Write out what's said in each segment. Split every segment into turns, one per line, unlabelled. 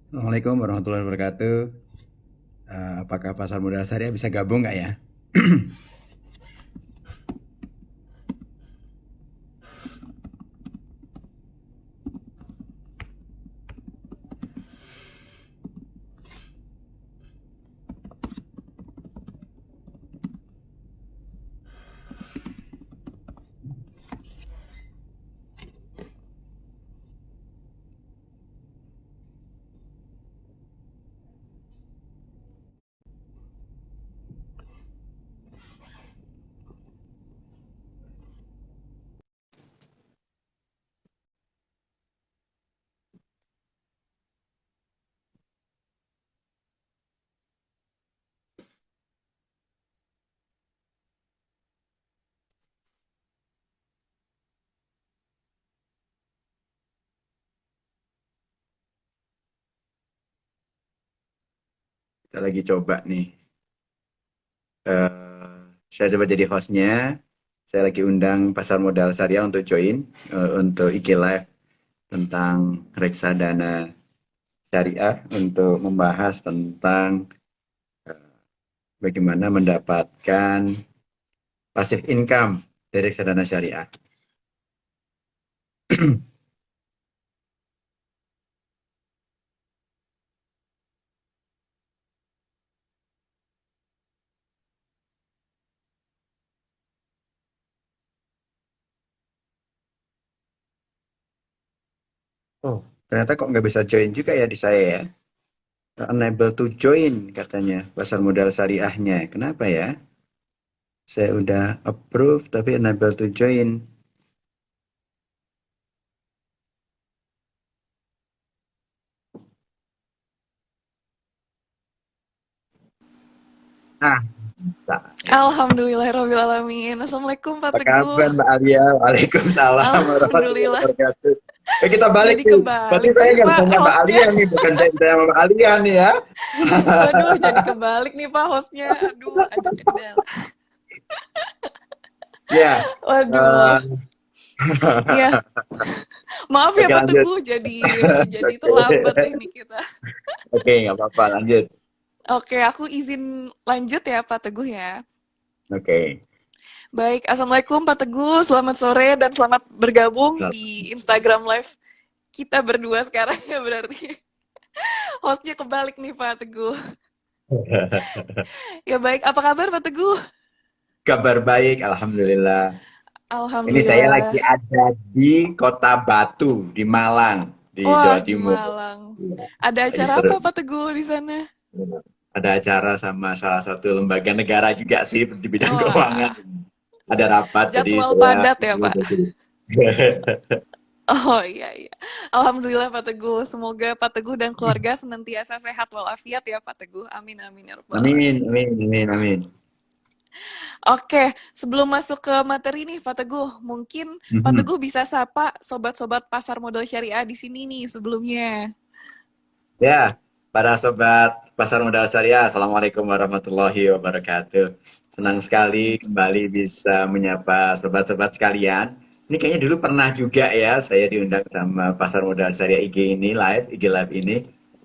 Assalamualaikum warahmatullahi wabarakatuh. Apakah Pasar Modal Syariah bisa gabung nggak ya? Kita lagi coba nih. Eh, saya coba jadi hostnya. Saya lagi undang Pasar Modal Syariah untuk join untuk IG Live tentang reksadana syariah untuk membahas tentang bagaimana mendapatkan passive income dari reksadana syariah. Oh, ternyata kok nggak bisa join juga ya di saya ya. Unable to join katanya pasar modal syariahnya. Kenapa ya? Saya udah approve tapi unable to join. Ah,
Alhamdulillahirrahmanirrahim. Assalamualaikum Pak
apa kabar
Teguh.
Mbak Alia? Waalaikumsalam warahmatullahi
Alhamdulillah.
wabarakatuh. Kita balik
Jadi
nih. Berarti
kebalik
saya
nih
nggak
Pak
tanya Mbak
hostnya.
Alia nih, bukan saya sama Mbak Alia nih ya.
Waduh, jadi kebalik nih Pak hostnya. Aduh, ada kendala.
Ya,
Waduh.
eh,
Iya, maaf ya
oke
Pak
lanjut.
Teguh. Jadi
Oke,
terlambat ini kita.
oke nggak apa-apa lanjut.
Oke, aku izin lanjut ya Pak Teguh ya.
Oke,
Baik, Assalamualaikum Pak Teguh. Selamat sore dan selamat bergabung di Instagram Live kita berdua sekarang ya berarti. Hostnya kebalik nih Pak Teguh. Ya baik, apa kabar Pak Teguh?
kabar baik, alhamdulillah. Ini saya
Alhamdulillah.
lagi ada di Kota Batu, di Malang, di
Wah,
Jawa
di
Timur.
Malang.
Iya,
Ada
lagi
acara
seru.
apa Pak Teguh di sana?
Ada acara sama salah satu lembaga negara juga sih di bidang keuangan.
Wah,
Ada rapat, jadi
jadwal
saya.
padat ya Pak. Oh iya iya. Alhamdulillah Pak Teguh. Semoga Pak Teguh dan keluarga senantiasa sehat walafiat ya Pak Teguh. Amin amin ya rabbal
Amin,
alamin.
amin, amin, amin.
Oke, sebelum masuk ke materi nih Pak Teguh, mungkin Pak
Mhm.
Teguh bisa sapa sobat-sobat pasar modal syariah di sini nih sebelumnya.
Ya, para sobat Pasar Modal Syariah, Assalamualaikum warahmatullahi wabarakatuh. Senang sekali kembali bisa menyapa sobat-sobat sekalian. Ini kayaknya dulu pernah juga ya, saya diundang sama Pasar Modal Syariah IG ini, IG live ini.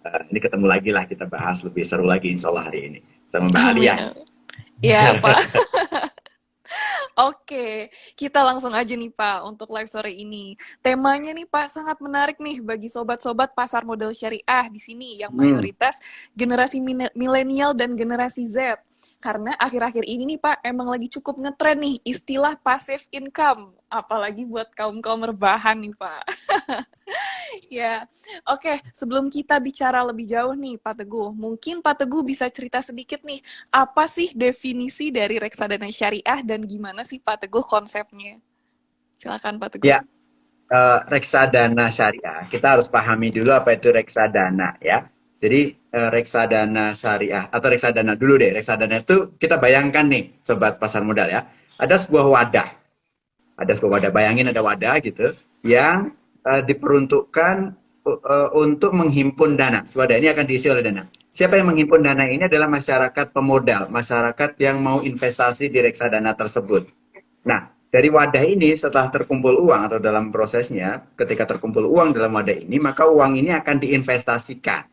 Ini ketemu lagi lah, kita bahas lebih seru lagi insya Allah hari ini. Sama Mbak Alia.
Amin amin. Ya Pak. Oke, kita langsung aja nih Pak untuk live sore ini. Temanya nih Pak sangat menarik nih bagi sobat-sobat pasar modal syariah di sini yang
Hmm.
mayoritas generasi milenial dan generasi Z. Karena akhir-akhir ini nih Pak emang lagi cukup ngetren nih istilah passive income, apalagi buat kaum-kaum rebahan nih Pak. Ya, oke. Sebelum kita bicara lebih jauh nih, Pak Teguh, mungkin Pak Teguh bisa cerita sedikit nih, apa sih definisi dari reksadana syariah dan gimana sih Pak Teguh konsepnya? Silakan Pak Teguh.
Ya, reksadana syariah, kita harus pahami dulu apa itu reksadana ya. Jadi reksadana syariah atau reksadana dulu deh. Reksadana itu kita bayangkan nih, sobat pasar modal ya. Ada sebuah wadah. Bayangin ada wadah gitu yang diperuntukkan untuk menghimpun dana. Wadah ini akan diisi oleh dana. Siapa yang menghimpun dana ini adalah masyarakat pemodal, masyarakat yang mau investasi di reksadana tersebut. Nah, dari wadah ini setelah terkumpul uang atau dalam prosesnya, ketika terkumpul uang dalam wadah ini, maka uang ini akan diinvestasikan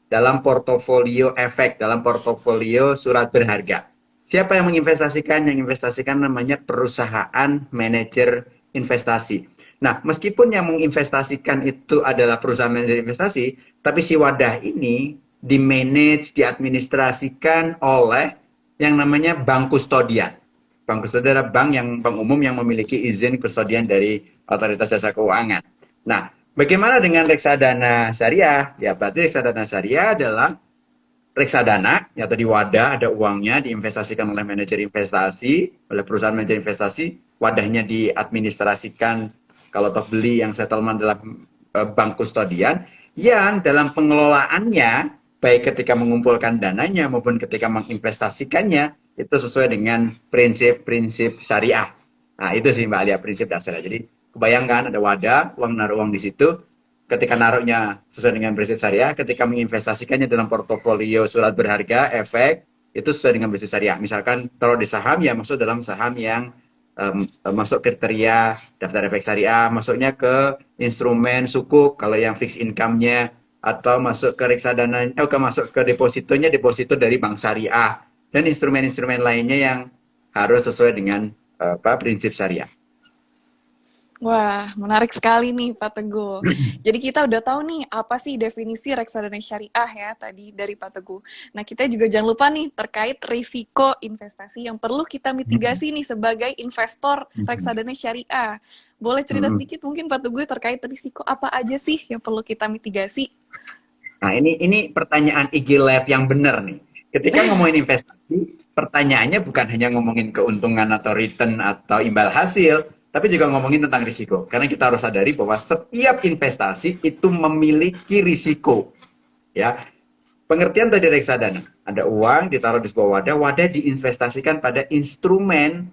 dalam portofolio efek, dalam portofolio surat berharga. Siapa yang menginvestasikan? Yang investasikan namanya perusahaan manajer investasi. Nah, meskipun yang menginvestasikan itu adalah perusahaan manajer investasi, tapi si wadah ini dimanage, diadministrasikan oleh yang namanya bank kustodian. Bank kustodian adalah bank umum yang memiliki izin kustodian dari Otoritas Jasa Keuangan. Nah, bagaimana dengan reksadana syariah? Ya, berarti reksadana syariah adalah reksadana atau di wadah ada uangnya diinvestasikan oleh manajer investasi, oleh perusahaan manajer investasi, wadahnya diadministrasikan kalau toh beli yang settlement dalam bank kustodian yang dalam pengelolaannya baik ketika mengumpulkan dananya maupun ketika menginvestasikannya itu sesuai dengan prinsip-prinsip syariah. Nah, itu sih Mbak Alia prinsip dasarnya. Jadi kebayangkan ada wadah, uang naruh uang di situ, ketika naruhnya sesuai dengan prinsip syariah, ketika menginvestasikannya dalam portofolio surat berharga, efek, itu sesuai dengan prinsip syariah. Misalkan taruh di saham, ya masuk dalam saham yang masuk kriteria daftar efek syariah, masuknya ke instrumen sukuk, kalau yang fixed income-nya, atau masuk ke reksadana, masuk ke depositonya, deposito dari bank syariah, dan instrumen-instrumen lainnya yang harus sesuai dengan prinsip syariah.
Wah, menarik sekali nih Pak Teguh. Jadi kita udah tahu nih apa sih definisi reksadana syariah ya tadi dari Pak Teguh. Nah, kita juga jangan lupa nih terkait risiko investasi yang perlu kita mitigasi nih sebagai investor reksadana syariah. Boleh cerita sedikit mungkin Pak Teguh terkait risiko apa aja sih yang perlu kita mitigasi?
Nah, ini pertanyaan IG Lab yang benar nih. Ketika ngomongin investasi, pertanyaannya bukan hanya ngomongin keuntungan atau return atau imbal hasil, tapi juga ngomongin tentang risiko. Karena kita harus sadari bahwa setiap investasi itu memiliki risiko. Ya, pengertian tadi reksadana. Ada uang ditaruh di sebuah wadah, wadah diinvestasikan pada instrumen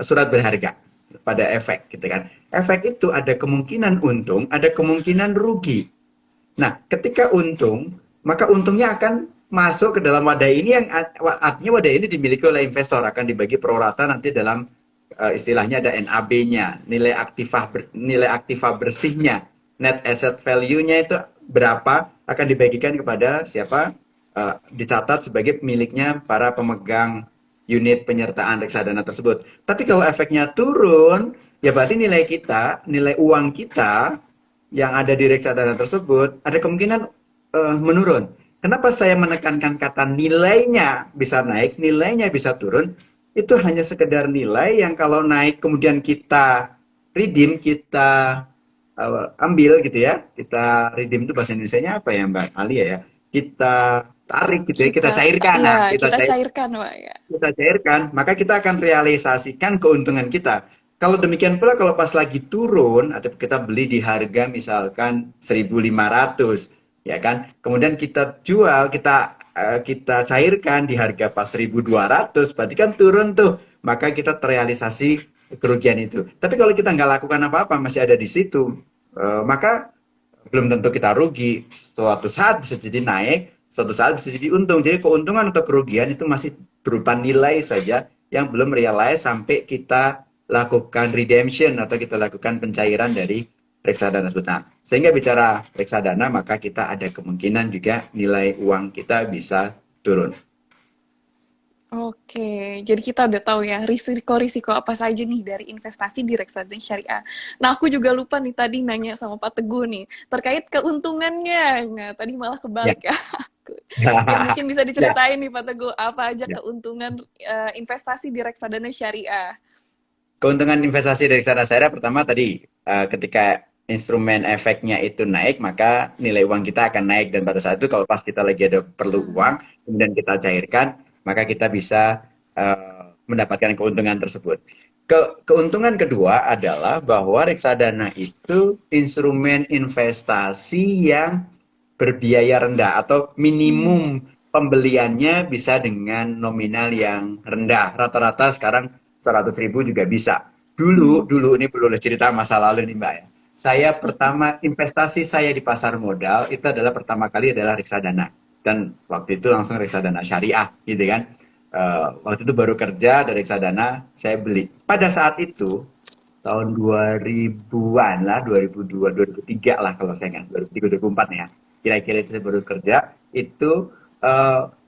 surat berharga, pada efek gitu kan. Efek itu ada kemungkinan untung, ada kemungkinan rugi. Nah, ketika untung, maka untungnya akan masuk ke dalam wadah ini yang artinya wadah ini dimiliki oleh investor, akan dibagi prorata nanti dalam istilahnya ada NAB-nya, nilai aktiva bersihnya, net asset value-nya itu berapa akan dibagikan kepada siapa, dicatat sebagai miliknya para pemegang unit penyertaan reksadana tersebut. Tapi kalau efeknya turun, ya berarti nilai kita, nilai uang kita yang ada di reksadana tersebut ada kemungkinan menurun. Kenapa saya menekankan kata nilainya bisa naik, nilainya bisa turun? Itu hanya sekedar nilai yang kalau naik kemudian kita redeem, kita ambil gitu ya. Kita redeem itu bahasa Indonesianya apa ya Mbak Alia ya? Kita tarik gitu ya, kita cairkan. Nah,
Iya, kita cairkan, Pak ya.
kita cairkan, maka kita akan realisasikan keuntungan kita. Kalau demikian pula kalau pas lagi turun atau kita beli di harga misalkan 1.500, ya kan? Kemudian kita jual, kita cairkan di harga pas 1.200, berarti kan turun tuh. Maka kita terrealisasi kerugian itu. Tapi kalau kita nggak lakukan apa-apa, masih ada di situ, maka belum tentu kita rugi. Suatu saat bisa jadi naik, suatu saat bisa jadi untung. Jadi keuntungan atau kerugian itu masih berupa nilai saja yang belum realize sampai kita lakukan redemption atau kita lakukan pencairan dari reksadana tersebut. Nah, sehingga bicara reksadana maka kita ada kemungkinan juga nilai uang kita bisa turun.
Oke, jadi kita udah tahu ya risiko-risiko apa saja nih dari investasi di reksadana syariah. Nah, aku juga lupa nih tadi nanya sama Pak Teguh nih terkait keuntungannya. Nah, tadi malah
Ya.
kebalik ya. Ya mungkin bisa
Ya.
diceritain nih Pak Teguh apa aja
Ya.
keuntungan investasi di reksadana syariah.
Keuntungan investasi dari reksadana syariah pertama tadi ketika instrumen efeknya itu naik maka nilai uang kita akan naik, dan pada saat itu kalau pas kita lagi ada perlu uang kemudian kita cairkan maka kita bisa mendapatkan keuntungan tersebut. Keuntungan kedua adalah bahwa reksadana itu instrumen investasi yang berbiaya rendah atau minimum pembeliannya bisa dengan nominal yang rendah. Rata-rata sekarang 100.000 juga bisa. Dulu ini boleh cerita masa lalu nih Mbak ya. Saya pertama investasi saya di pasar modal itu adalah pertama kali adalah reksadana. dan waktu itu langsung reksadana syariah gitu kan. Waktu itu baru kerja dari reksadana, saya beli. Pada saat itu tahun 2000-an lah, 2002, 2003 lah kalau saya ingat, 2003, 2004 ya. Kira-kira itu saya baru kerja, itu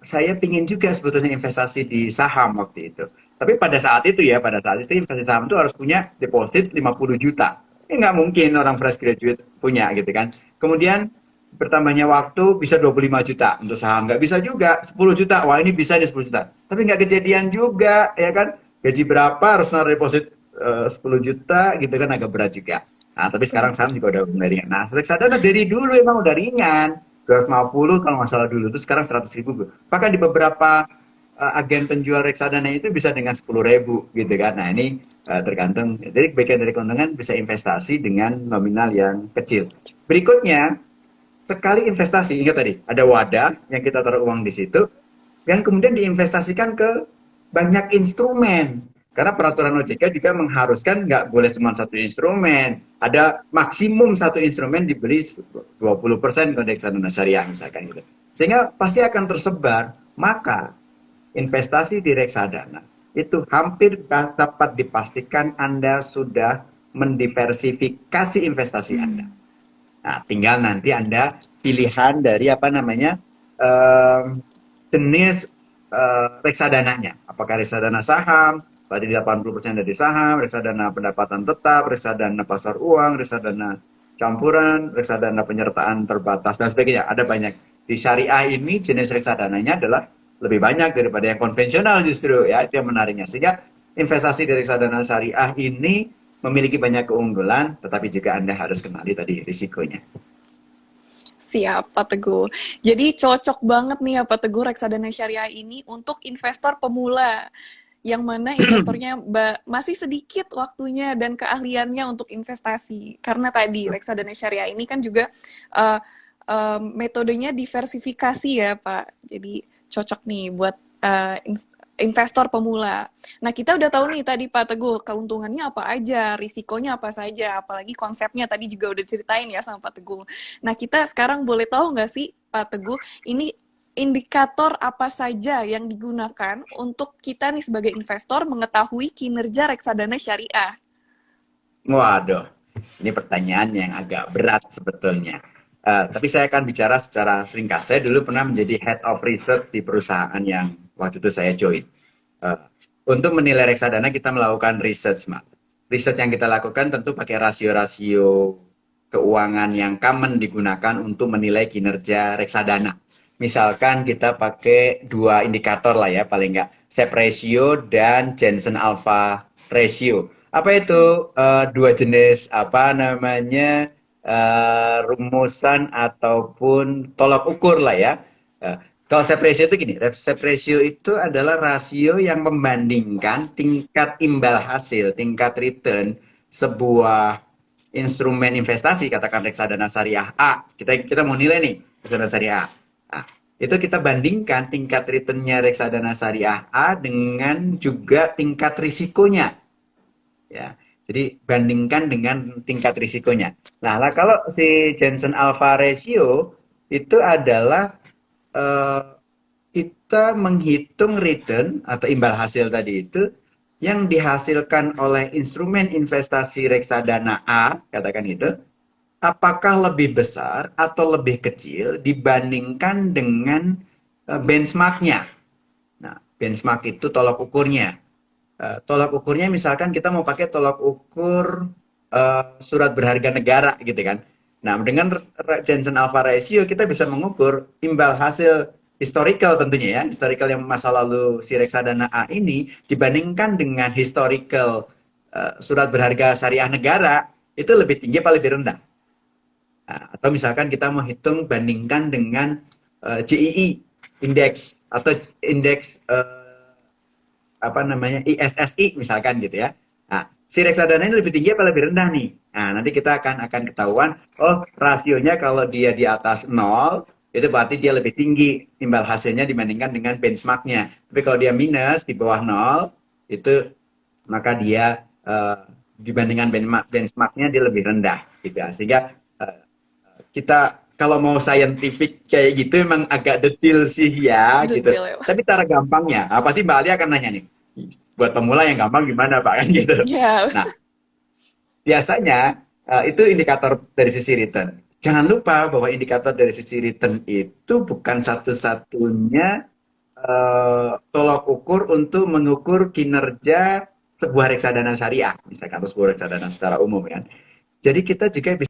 saya pingin juga sebetulnya investasi di saham waktu itu. Tapi pada saat itu investasi saham itu harus punya deposit 50 juta. Nggak mungkin orang fresh graduate punya gitu kan. Kemudian bertambahnya waktu bisa 25 juta untuk saham. Nggak bisa juga 10 juta. Wah ini bisa nih 10 juta. Tapi nggak kejadian juga ya kan. Gaji berapa harus naruh deposit 10 juta gitu kan agak berat juga. Nah, tapi sekarang saham juga udah mulai ringan. Nah, reksadana dari dulu emang udah ringan. 250 kalau nggak salah dulu, itu sekarang 100.000. Bahkan di beberapa agen penjual reksadana itu bisa dengan 10.000 gitu kan. Nah, ini tergantung. Jadi bagian dari keuntungan bisa investasi dengan nominal yang kecil. Berikutnya, sekali investasi, ingat tadi, ada wadah yang kita taruh uang di situ, yang kemudian diinvestasikan ke banyak instrumen. Karena peraturan OJK juga mengharuskan nggak boleh cuma satu instrumen. Ada maksimum satu instrumen dibeli 20% kondeks dana syariah misalkan gitu. Sehingga pasti akan tersebar. Maka investasi di reksadana itu hampir dapat dipastikan Anda sudah mendiversifikasi investasi Anda. Nah, tinggal nanti Anda pilihan dari apa namanya jenis reksadananya. Apakah reksadana saham, berarti 80% dari saham, reksadana pendapatan tetap, reksadana pasar uang, reksadana campuran, reksadana penyertaan terbatas, dan sebagainya. Ada banyak. Di syariah ini jenis reksadananya adalah lebih banyak daripada yang konvensional justru ya, itu yang menariknya. Sehingga investasi di reksadana syariah ini memiliki banyak keunggulan, tetapi juga Anda harus kenali tadi risikonya.
Siap, Pak Teguh. Jadi cocok banget nih ya Pak Teguh reksadana syariah ini untuk investor pemula yang mana investornya masih sedikit waktunya dan keahliannya untuk investasi. Karena tadi reksadana syariah ini kan juga uh, metodenya diversifikasi ya Pak. Jadi cocok nih buat investor pemula. Nah, kita udah tahu nih tadi Pak Teguh, keuntungannya apa aja, risikonya apa saja, apalagi konsepnya tadi juga udah ceritain ya sama Pak Teguh. Nah, kita sekarang boleh tahu nggak sih Pak Teguh, ini indikator apa saja yang digunakan untuk kita nih sebagai investor mengetahui kinerja reksadana syariah?
Waduh, ini pertanyaan yang agak berat sebetulnya. Tapi saya akan bicara secara ringkas. Saya dulu pernah menjadi head of research di perusahaan yang waktu itu saya join. Uh, untuk menilai reksadana kita melakukan research, Mak. Research yang kita lakukan tentu pakai rasio-rasio keuangan yang common digunakan untuk menilai kinerja reksadana. Misalkan kita pakai dua indikator lah ya, paling nggak. SEP ratio dan Jensen Alpha ratio. Apa itu dua jenis apa namanya rumusan ataupun tolak ukur lah ya. Uh, Kalau SEP ratio itu gini, SEP ratio itu adalah rasio yang membandingkan tingkat imbal hasil, tingkat return sebuah instrumen investasi, katakan reksadana syariah A. Kita mau nilai nih reksadana syariah A. Nah, itu kita bandingkan tingkat returnnya reksadana syariah A dengan juga tingkat risikonya. Ya, jadi bandingkan dengan tingkat risikonya. Nah, kalau si Jensen Alpha Ratio itu adalah eh, kita menghitung return atau imbal hasil tadi itu yang dihasilkan oleh instrumen investasi reksadana A, katakan itu, apakah lebih besar atau lebih kecil dibandingkan dengan benchmarknya. Nah, benchmark itu tolak ukurnya. Tolak ukurnya misalkan kita mau pakai tolak ukur surat berharga negara gitu kan. Nah, dengan Jensen Alpha Ratio kita bisa mengukur imbal hasil historical tentunya ya, historical yang masa lalu si reksadana A ini dibandingkan dengan historical surat berharga syariah negara itu lebih tinggi apa lebih rendah. Nah, atau misalkan kita mau hitung bandingkan dengan GII indeks atau indeks apa namanya ISSI misalkan gitu ya. Nah, si reksadana ini lebih tinggi apa lebih rendah nih? Nah, nanti kita akan ketahuan, oh rasionya kalau dia di atas 0, itu berarti dia lebih tinggi imbal hasilnya dibandingkan dengan benchmarknya. Tapi kalau dia minus di bawah 0, itu maka dia dibandingkan benchmarknya dia lebih rendah gitu ya. Sehingga kita kalau mau scientific kayak gitu emang agak detail sih ya gitu.
Detail ya, Pak.
Tapi cara gampangnya, apa sih Mbak Ali akan nanya nih, buat pemula yang gampang gimana Pak kan gitu.
Ya,
Nah, biasanya itu indikator dari sisi return. Jangan lupa bahwa indikator dari sisi return itu bukan satu-satunya tolok ukur untuk mengukur kinerja sebuah reksadana syariah, misalkan atau sebuah reksadana secara umum ya. Jadi kita juga bisa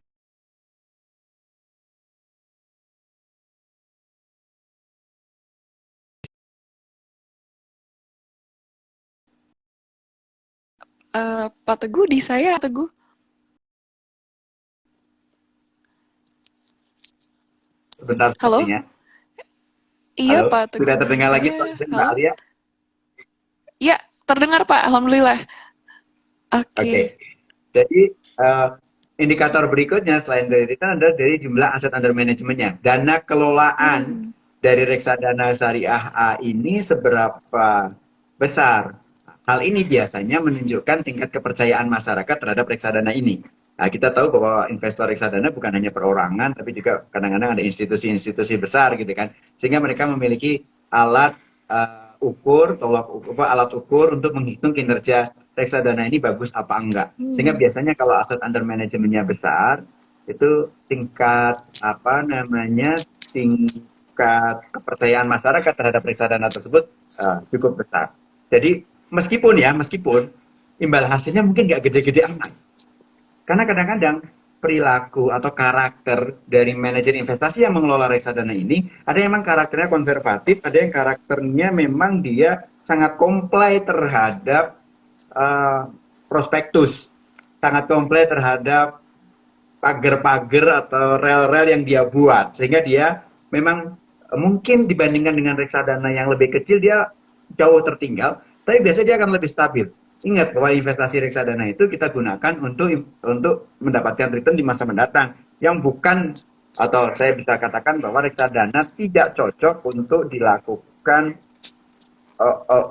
Pak Teguh di saya, Pak Teguh.
sebentar
Halo?
sepertinya.
Iya,
Halo,
Pak
sudah
Teguh di
terdengar lagi
saya.
Mbak
Halo?
Alia?
Iya, terdengar, Pak. Alhamdulillah.
Oke.
Oke.
Jadi indikator berikutnya selain dari return adalah dari jumlah aset under manajemennya. Dana kelolaan
Hmm.
dari reksadana syariah A ini seberapa besar? Hal ini biasanya menunjukkan tingkat kepercayaan masyarakat terhadap reksadana ini. Nah, kita tahu bahwa investor reksadana bukan hanya perorangan, tapi juga kadang-kadang ada institusi-institusi besar gitu kan. Sehingga mereka memiliki alat ukur, tolak ukur, alat ukur untuk menghitung kinerja reksadana ini bagus apa enggak. Sehingga
Hmm.
biasanya kalau aset under manajemennya besar, itu tingkat apa namanya tingkat kepercayaan masyarakat terhadap reksadana tersebut cukup besar. Jadi meskipun imbal hasilnya mungkin nggak gede-gede amat, karena kadang-kadang perilaku atau karakter dari manajer investasi yang mengelola reksadana ini, ada yang memang karakternya konservatif, ada yang karakternya memang dia sangat comply terhadap uh, prospektus, sangat comply terhadap pagar-pagar atau rel-rel yang dia buat, sehingga dia memang mungkin dibandingkan dengan reksadana yang lebih kecil dia jauh tertinggal, tapi biasanya dia akan lebih stabil. Ingat bahwa investasi reksadana itu kita gunakan untuk mendapatkan return di masa mendatang, yang bukan, atau saya bisa katakan bahwa reksadana tidak cocok untuk dilakukan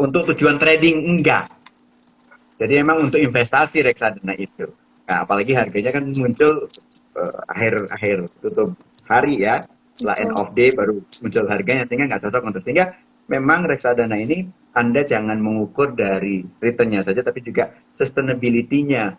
untuk tujuan trading, enggak. Jadi memang untuk investasi reksadana itu. Nah, apalagi harganya kan muncul akhir tutup hari ya, setelah end
Betul.
of day baru muncul harganya, sehingga nggak cocok untuk, sehingga memang reksadana ini Anda jangan mengukur dari returnnya saja, tapi juga sustainability-nya,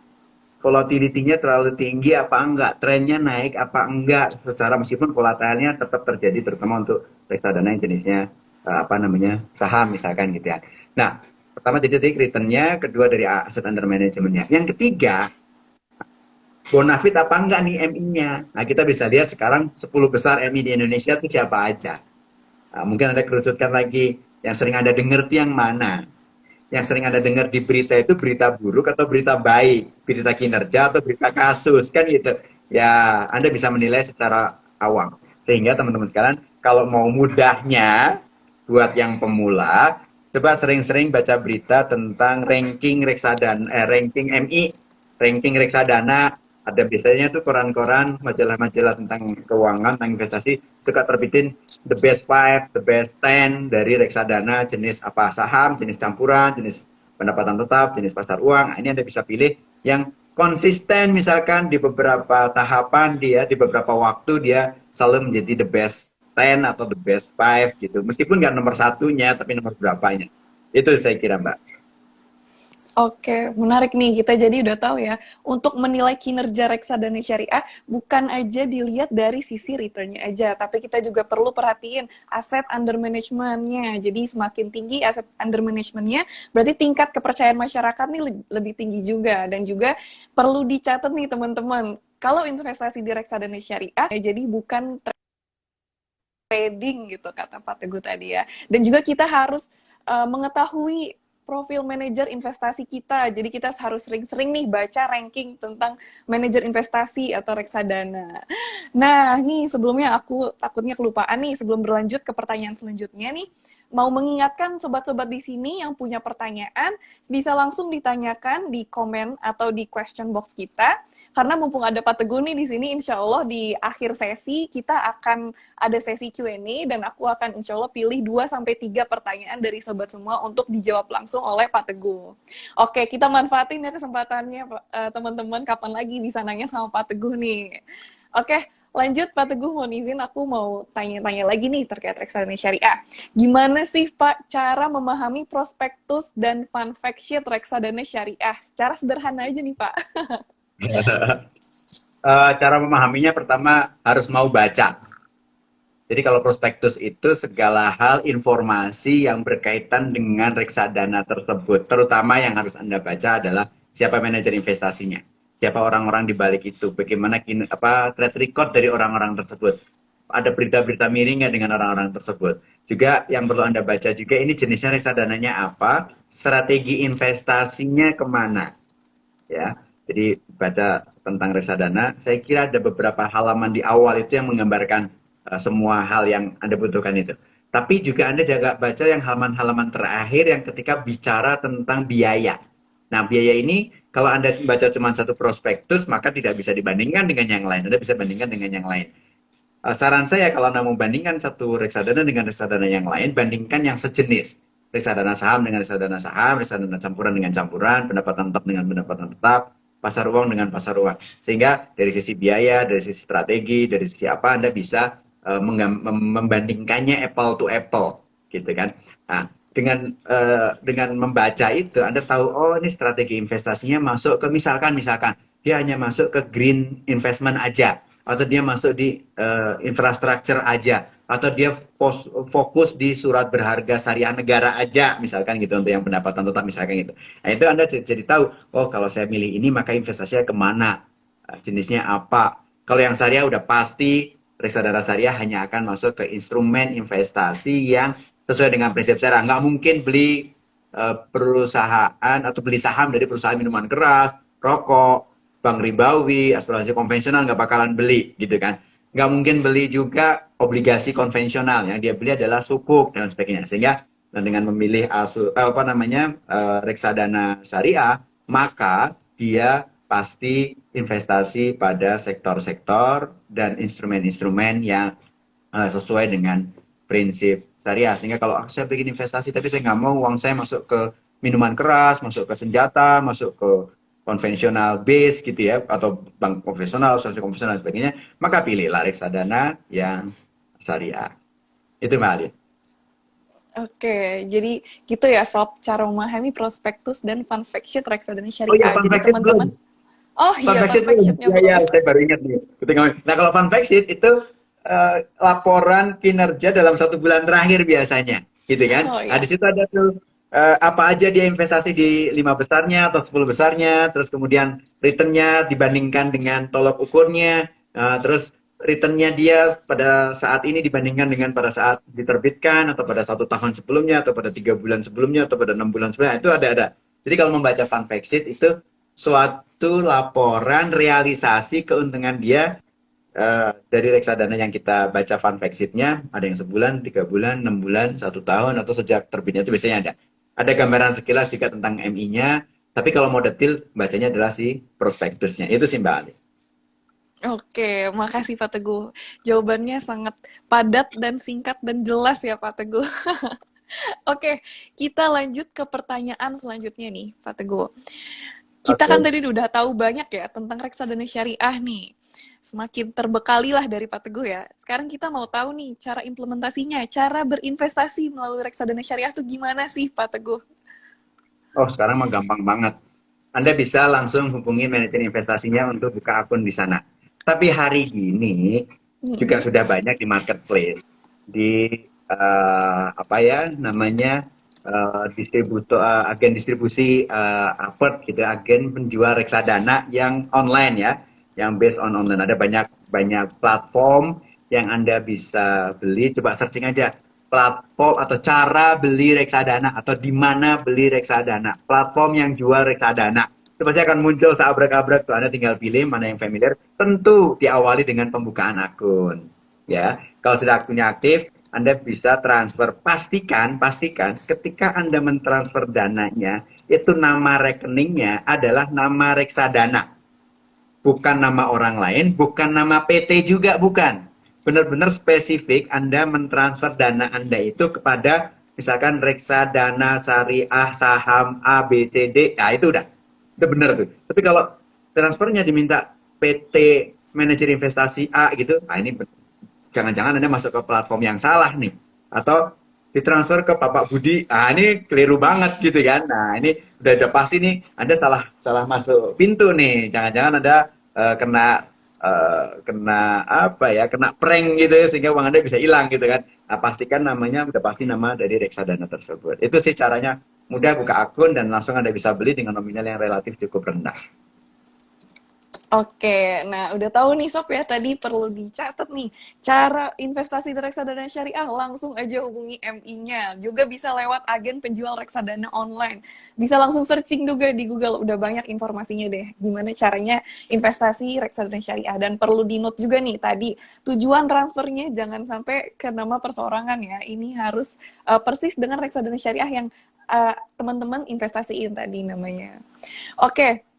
volatility-nya terlalu tinggi apa enggak, trennya naik apa enggak, secara meskipun volatilnya tetap terjadi, terutama untuk reksadana yang jenisnya apa namanya saham misalkan gitu ya. Nah, pertama jadi returnnya, kedua dari aset under manajemennya, yang ketiga bonafit apa enggak nih MI-nya. Nah, kita bisa lihat sekarang 10 besar MI di Indonesia itu siapa aja. Nah, mungkin Anda kerucutkan lagi, yang sering Anda dengar itu yang mana. Yang sering Anda dengar di berita itu berita buruk atau berita baik, berita kinerja atau berita kasus, kan gitu. Ya, Anda bisa menilai secara awam. Sehingga teman-teman sekalian, kalau mau mudahnya buat yang pemula, coba sering-sering baca berita tentang ranking reksadana, ranking MI, ranking reksadana. Ada biasanya tuh koran-koran, majalah-majalah tentang keuangan, tentang investasi, suka terbitin the best five, the best 10 dari reksadana jenis apa, saham, jenis campuran, jenis pendapatan tetap, jenis pasar uang. Nah, ini Anda bisa pilih yang konsisten, misalkan di beberapa tahapan dia, di beberapa waktu dia selalu menjadi the best 10 atau the best five gitu. Meskipun nggak nomor satunya, tapi nomor berapanya. Itu saya kira Mbak.
Oke, menarik nih. Kita jadi udah tahu ya, untuk menilai kinerja reksadana syariah bukan aja dilihat dari sisi return-nya aja, tapi kita juga perlu perhatiin aset under management-nya. Jadi semakin tinggi aset under management-nya, berarti tingkat kepercayaan masyarakat nih lebih tinggi juga. Dan juga perlu dicatat nih teman-teman, kalau investasi di reksadana syariah, jadi bukan trading gitu kata Pak Teguh tadi ya. Dan juga kita harus mengetahui profil manajer investasi kita. Jadi kita harus sering-sering nih baca ranking tentang manajer investasi atau reksadana. Nah, nih sebelumnya aku takutnya kelupaan nih sebelum berlanjut ke pertanyaan selanjutnya nih. Mau mengingatkan sobat-sobat di sini yang punya pertanyaan bisa langsung ditanyakan di komen atau di question box kita. Karena mumpung ada Pak Teguh nih di sini, insya Allah di akhir sesi kita akan ada sesi Q&A dan aku akan insya Allah pilih 2-3 pertanyaan dari sobat semua untuk dijawab langsung oleh Pak Teguh. Oke, kita manfaatin ya kesempatannya teman-teman, kapan lagi bisa nanya sama Pak Teguh nih. Oke, Lanjut Pak Teguh, mohon izin aku mau tanya-tanya lagi nih terkait reksadana syariah. Gimana sih Pak cara memahami prospektus dan fun fact sheet reksadana syariah? Secara sederhana aja nih Pak.
Cara memahaminya pertama harus mau baca. Jadi kalau prospektus itu segala hal informasi yang berkaitan dengan reksadana tersebut, terutama yang harus Anda baca adalah siapa manajer investasinya, siapa orang-orang di balik itu, bagaimana track record dari orang-orang tersebut, ada berita-berita miring nggak dengan orang-orang tersebut. Juga yang perlu Anda baca juga ini jenisnya reksadananya apa, strategi investasinya kemana, ya. Jadi baca tentang reksadana, saya kira ada beberapa halaman di awal itu yang menggambarkan semua hal yang Anda butuhkan itu. Tapi juga Anda jaga baca yang halaman-halaman terakhir yang ketika bicara tentang biaya. Nah, biaya ini kalau Anda baca cuma satu prospektus, maka tidak bisa dibandingkan dengan yang lain. Anda bisa bandingkan dengan yang lain. Saran saya kalau Anda mau bandingkan satu reksadana dengan reksadana yang lain, bandingkan yang sejenis. Reksadana saham dengan reksadana saham, reksadana campuran dengan campuran, pendapatan tetap dengan pendapatan tetap, pasar uang dengan pasar uang. Sehingga dari sisi biaya, dari sisi strategi, dari sisi apa Anda bisa membandingkannya apple to apple, gitu kan. Nah, dengan membaca itu Anda tahu oh ini strategi investasinya masuk ke misalkan dia hanya masuk ke green investment aja atau dia masuk di infrastruktur aja atau dia fokus di surat berharga syariah negara aja misalkan gitu untuk yang pendapatan tetap misalkan gitu. Nah itu Anda jadi tahu oh kalau saya milih ini maka investasinya kemana, jenisnya apa. Kalau yang syariah udah pasti reksadana syariah hanya akan masuk ke instrumen investasi yang sesuai dengan prinsip syariah. Nggak mungkin beli perusahaan atau beli saham dari perusahaan minuman keras, rokok, bank ribawi, asuransi konvensional nggak bakalan beli gitu kan. Nggak mungkin beli juga obligasi konvensional, yang dia beli adalah sukuk dan sebagainya. Sehingga dengan memilih reksadana syariah, maka dia pasti investasi pada sektor-sektor dan instrumen-instrumen yang sesuai dengan prinsip syariah. Sehingga kalau saya bikin investasi tapi saya nggak mau uang saya masuk ke minuman keras, masuk ke senjata, masuk ke konvensional base gitu ya, atau bank konvensional, asuransi konvensional dan sebagainya, maka pilihlah reksadana yang syariah. Itu Mbak Ali.
Oke, jadi gitu ya Sob, cara memahami prospektus dan fun fact sheet reksadana
Oh iya,
syariah.
fun
Jadi
fact sheet belum.
teman-teman, oh
Fun
iya
fact
fun
sheet
fact
belum.
sheetnya
Iya, ya,
belum.
saya baru ingat nih. Nah, kalau fun fact sheet itu laporan kinerja dalam 1 bulan terakhir biasanya, gitu kan?
Oh
Nah,
iya.
di situ ada tuh apa aja dia investasi di 5 besarnya atau 10 besarnya, terus kemudian returnnya dibandingkan dengan tolok ukurnya, terus returnnya dia pada saat ini dibandingkan dengan pada saat diterbitkan atau pada 1 tahun sebelumnya atau pada 3 bulan sebelumnya atau pada 6 bulan sebelumnya itu ada. Jadi kalau membaca fun fact sheet itu suatu laporan realisasi keuntungan dia dari reksadana yang kita baca fun fact sheet-nya, ada yang sebulan, 3 bulan, 6 bulan, 1 tahun, atau sejak terbitnya itu biasanya ada. Ada gambaran sekilas juga tentang MI-nya, tapi kalau mau detail, bacanya adalah si prospektusnya. Itu sih Mbak Ali.
Oke, makasih Pak Teguh. Jawabannya sangat padat dan singkat dan jelas ya Pak Teguh. Oke, kita lanjut ke pertanyaan selanjutnya nih Pak Teguh. Kita kan
Oke.
tadi udah tahu banyak ya tentang reksadana syariah nih. Semakin terbekali lah dari Pak Teguh ya. Sekarang kita mau tahu nih cara implementasinya, cara berinvestasi melalui reksadana syariah tuh gimana sih Pak Teguh?
Oh, sekarang mah gampang banget. Anda bisa langsung hubungi manajer investasinya untuk buka akun di sana. Tapi hari ini juga
Mm-mm.
sudah banyak di marketplace, di apa ya namanya agen distribusi Upward gitu, agen penjual reksadana yang online ya, yang based on online. Ada banyak banyak platform yang Anda bisa beli. Coba searching aja platform atau cara beli reksadana atau di mana beli reksadana, platform yang jual reksadana. Itu pasti akan muncul seabrek-abrek tuh. Anda tinggal pilih mana yang familiar. Tentu diawali dengan pembukaan akun. Ya, kalau sudah akunnya aktif, Anda bisa transfer. Pastikan ketika Anda mentransfer dananya, itu nama rekeningnya adalah nama reksadana, bukan nama orang lain, bukan nama PT juga, bukan. Benar-benar spesifik Anda mentransfer dana Anda itu kepada misalkan reksadana syariah saham A B C D, nah itu udah benar tuh. Tapi kalau transfernya diminta PT manajer investasi A gitu. Nah, ini jangan-jangan Anda masuk ke platform yang salah nih. Atau ditransfer ke Bapak Budi. Nah, ini keliru banget gitu kan. Nah, ini udah pasti nih Anda salah salah masuk pintu nih. Jangan-jangan Anda kena apa ya? Kena prank gitu ya, sehingga uang Anda bisa hilang gitu kan. Nah, pastikan namanya udah pasti nama dari reksadana tersebut. Itu sih caranya, mudah buka akun dan langsung Anda bisa beli dengan nominal yang relatif cukup rendah.
Oke, nah udah tahu nih Sob ya, tadi perlu dicatat nih cara investasi di reksadana syariah, langsung aja hubungi MI-nya. Juga bisa lewat agen penjual reksadana online. Bisa langsung searching juga di Google, udah banyak informasinya deh gimana caranya investasi reksadana syariah. Dan perlu di-note juga nih tadi, tujuan transfernya jangan sampai ke nama perseorangan ya. Ini harus persis dengan reksadana syariah yang teman-teman investasiin tadi namanya. Oke,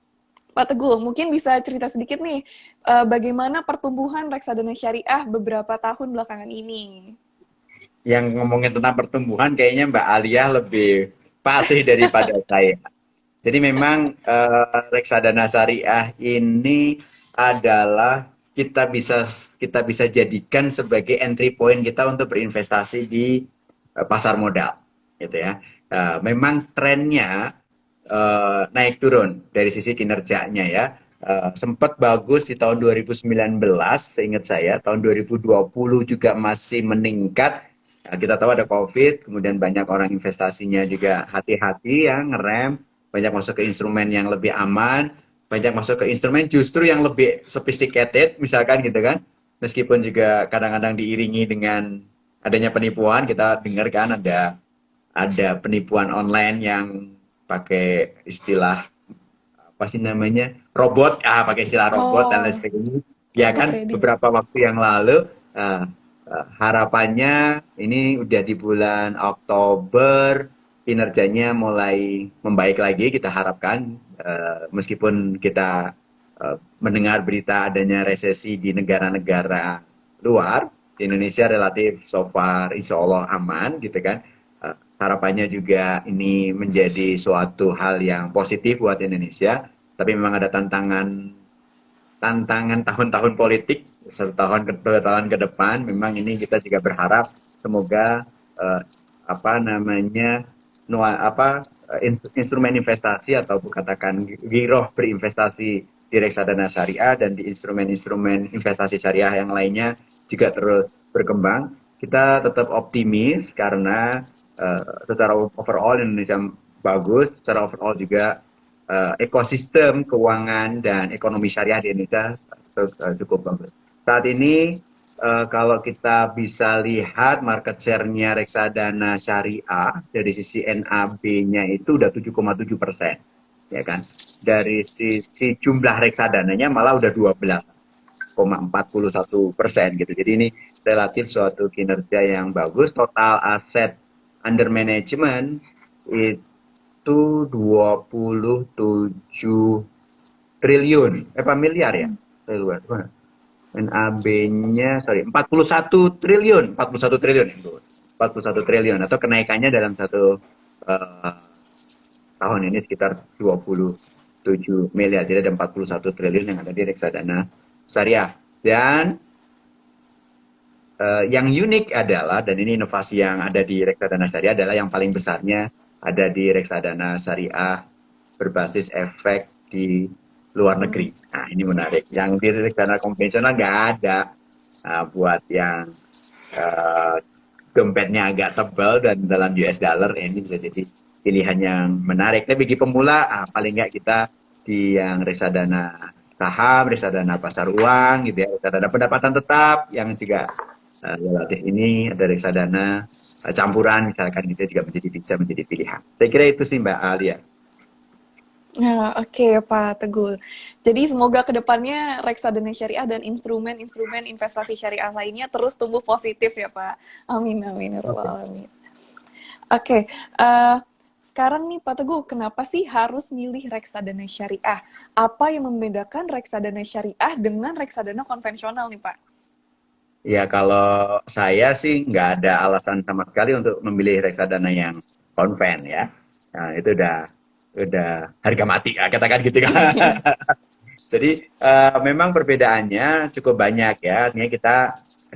Pak Teguh, mungkin bisa cerita sedikit nih, bagaimana pertumbuhan reksadana syariah beberapa tahun belakangan ini?
Yang ngomongin tentang pertumbuhan kayaknya Mbak Alia lebih fasih daripada saya. Jadi memang reksadana syariah ini adalah kita bisa jadikan sebagai entry point kita untuk berinvestasi di pasar modal, gitu ya. Memang trennya naik turun dari sisi kinerjanya ya. Sempat bagus di tahun 2019, seingat saya, tahun 2020 juga masih meningkat. Nah, kita tahu ada COVID, kemudian banyak orang investasinya juga hati-hati ya, ngerem, banyak masuk ke instrumen yang lebih aman, banyak masuk ke instrumen justru yang lebih sophisticated, misalkan gitu kan. Meskipun juga kadang-kadang diiringi dengan adanya penipuan, kita dengar kan ada penipuan online yang pakai istilah apa sih namanya robot, pakai istilah robot dan lain
Oh,
sebagainya. Ya
robot
kan
trading.
beberapa waktu yang lalu uh, harapannya ini udah di bulan Oktober kinerjanya mulai membaik lagi, kita harapkan, meskipun kita mendengar berita adanya resesi di negara-negara luar, di Indonesia relatif so far insya Allah aman gitu kan. Harapannya juga ini menjadi suatu hal yang positif buat Indonesia, tapi memang ada tantangan tantangan tahun-tahun politik, satu tahun ke dua tahun ke depan. Memang ini kita juga berharap semoga eh, apa namanya instrumen investasi atau katakan giroh berinvestasi di reksadana syariah dan di instrumen-instrumen investasi syariah yang lainnya juga terus berkembang. Kita tetap optimis karena secara overall Indonesia bagus, secara overall juga ekosistem keuangan dan ekonomi syariah di Indonesia cukup bagus. Saat ini kalau kita bisa lihat market share-nya reksadana syariah dari sisi NAB-nya itu udah 7,7%, ya kan. Dari sisi jumlah reksadananya malah udah 12,41% gitu. Jadi ini relatif suatu kinerja yang bagus. Total aset under management itu 27 triliun, apa miliar ya? Triliun. NAB-nya, sorry, 41 triliun, 41 triliun itu. 41 triliun atau kenaikannya dalam satu uh, tahun ini sekitar 27 miliar. Jadi ada 41 triliun yang ada di reksadana syariah. Dan yang unik adalah, dan ini inovasi yang ada di reksadana syariah adalah yang paling besarnya ada di reksadana syariah berbasis efek di luar negeri. Nah, ini menarik. Yang di reksadana konvensional nggak ada. Nah, buat yang uh, dompetnya agak tebal dan dalam US dollar, ini bisa jadi pilihan yang menarik. Tapi bagi pemula, paling nggak kita di yang reksadana saham, reksadana pasar uang, gitu ya, reksadana pendapatan tetap yang juga relatif ini ada reksadana campuran misalkan, gitu juga bisa menjadi pilihan. Saya kira itu sih Mbak Alia.
Nah, oke Pak Teguh. Jadi semoga kedepannya reksadana syariah dan instrumen-instrumen investasi syariah lainnya terus tumbuh positif ya Pak. Amin, amin, ya
Oke.
rabbal alamin. Oke, sekarang nih Pak Teguh, kenapa sih harus milih reksadana syariah? Apa yang membedakan reksadana syariah dengan reksadana konvensional nih Pak?
Ya kalau saya sih nggak ada alasan sama sekali untuk memilih reksadana yang konven ya. Nah, itu udah harga mati ya, katakan gitu kan. Jadi memang perbedaannya cukup banyak ya. Artinya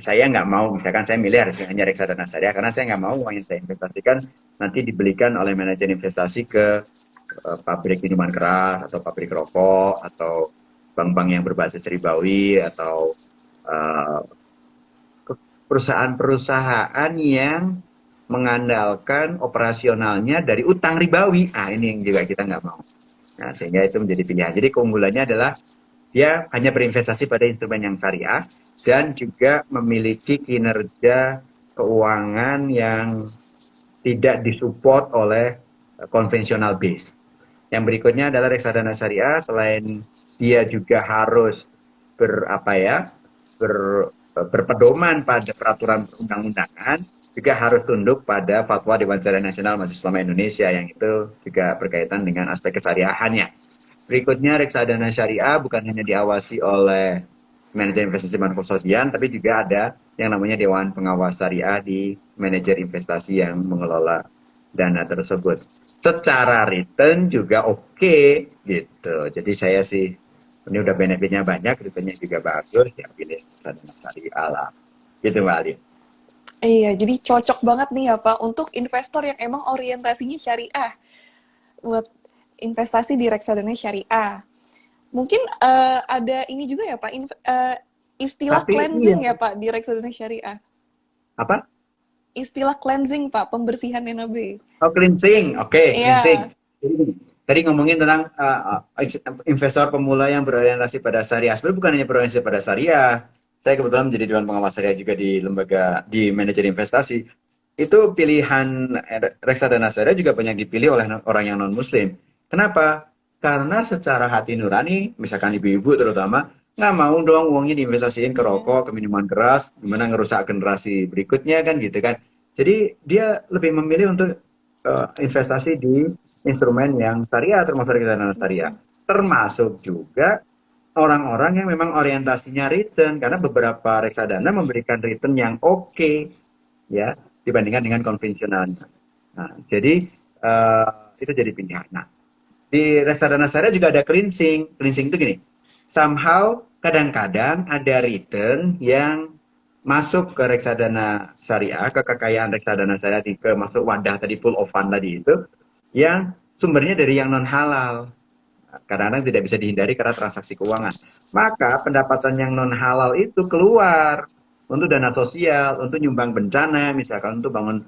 saya nggak mau, misalkan saya milih harus hanya reksadana syariah karena saya nggak mau uang yang saya investasikan nanti dibelikan oleh manajer investasi ke pabrik minuman keras atau pabrik rokok atau bank-bank yang berbasis ribawi atau eh, perusahaan-perusahaan yang mengandalkan operasionalnya dari utang ribawi. Ah, ini yang juga kita nggak mau. Nah, sehingga itu menjadi pilihan. Jadi keunggulannya adalah dia hanya berinvestasi pada instrumen yang syariah dan juga memiliki kinerja keuangan yang tidak disupport oleh konvensional base. Yang berikutnya adalah reksadana syariah. Selain dia juga harus berapa ya berpedoman pada peraturan undang-undangan, juga harus tunduk pada fatwa Dewan Syariah Nasional Majelis Ulama Indonesia yang itu juga berkaitan dengan aspek kesyariahannya. Berikutnya reksadana syariah bukan hanya diawasi oleh manajer investasi Manfosodian, tapi juga ada yang namanya Dewan Pengawas Syariah di manajer investasi yang mengelola dana tersebut. Secara return juga oke gitu. Jadi saya sih ini udah benefitnya banyak, returnnya juga bagus, ya pilih reksadana syariah lah. Gitu Mbak Ali.
Iya, jadi cocok banget nih ya Pak untuk investor yang emang orientasinya syariah buat investasi di reksadana syariah. Mungkin ada ini juga ya Pak, istilah
Tapi iya,
cleansing ya Pak di reksadana syariah.
apa?
Istilah cleansing Pak, pembersihan NAB.
Oh, cleansing. Oke,
Iya.
cleansing. Tadi ngomongin tentang investor pemula yang berorientasi pada syariah. Sebenarnya bukan hanya berorientasi pada syariah. Saya kebetulan menjadi dewan pengawas syariah juga di lembaga di manajer investasi. Itu pilihan reksadana syariah juga banyak dipilih oleh orang yang non Muslim. Kenapa? Karena secara hati nurani, misalkan ibu-ibu terutama, nggak mau dong uangnya diinvestasiin ke
Mm-mm.
rokok, ke minuman keras, gimana ngerusak generasi berikutnya kan gitu kan. Jadi dia lebih memilih untuk investasi di instrumen yang syariah, termasuk reksadana syariah.
Mm-mm.
Termasuk juga orang-orang yang memang orientasinya return, karena beberapa reksadana memberikan return yang oke, ya, dibandingkan dengan konvensionalnya. Nah, jadi uh, itu jadi pilihan. Nah, di reksadana syariah juga ada cleansing. Cleansing itu gini, somehow kadang-kadang ada return yang masuk ke reksadana syariah, ke kekayaan reksadana syariah, ke masuk wadah tadi pool of fund tadi itu, yang sumbernya dari yang non halal. Kadang-kadang tidak bisa dihindari karena transaksi keuangan. Maka pendapatan yang non halal itu keluar untuk dana sosial, untuk nyumbang bencana, misalkan untuk bangun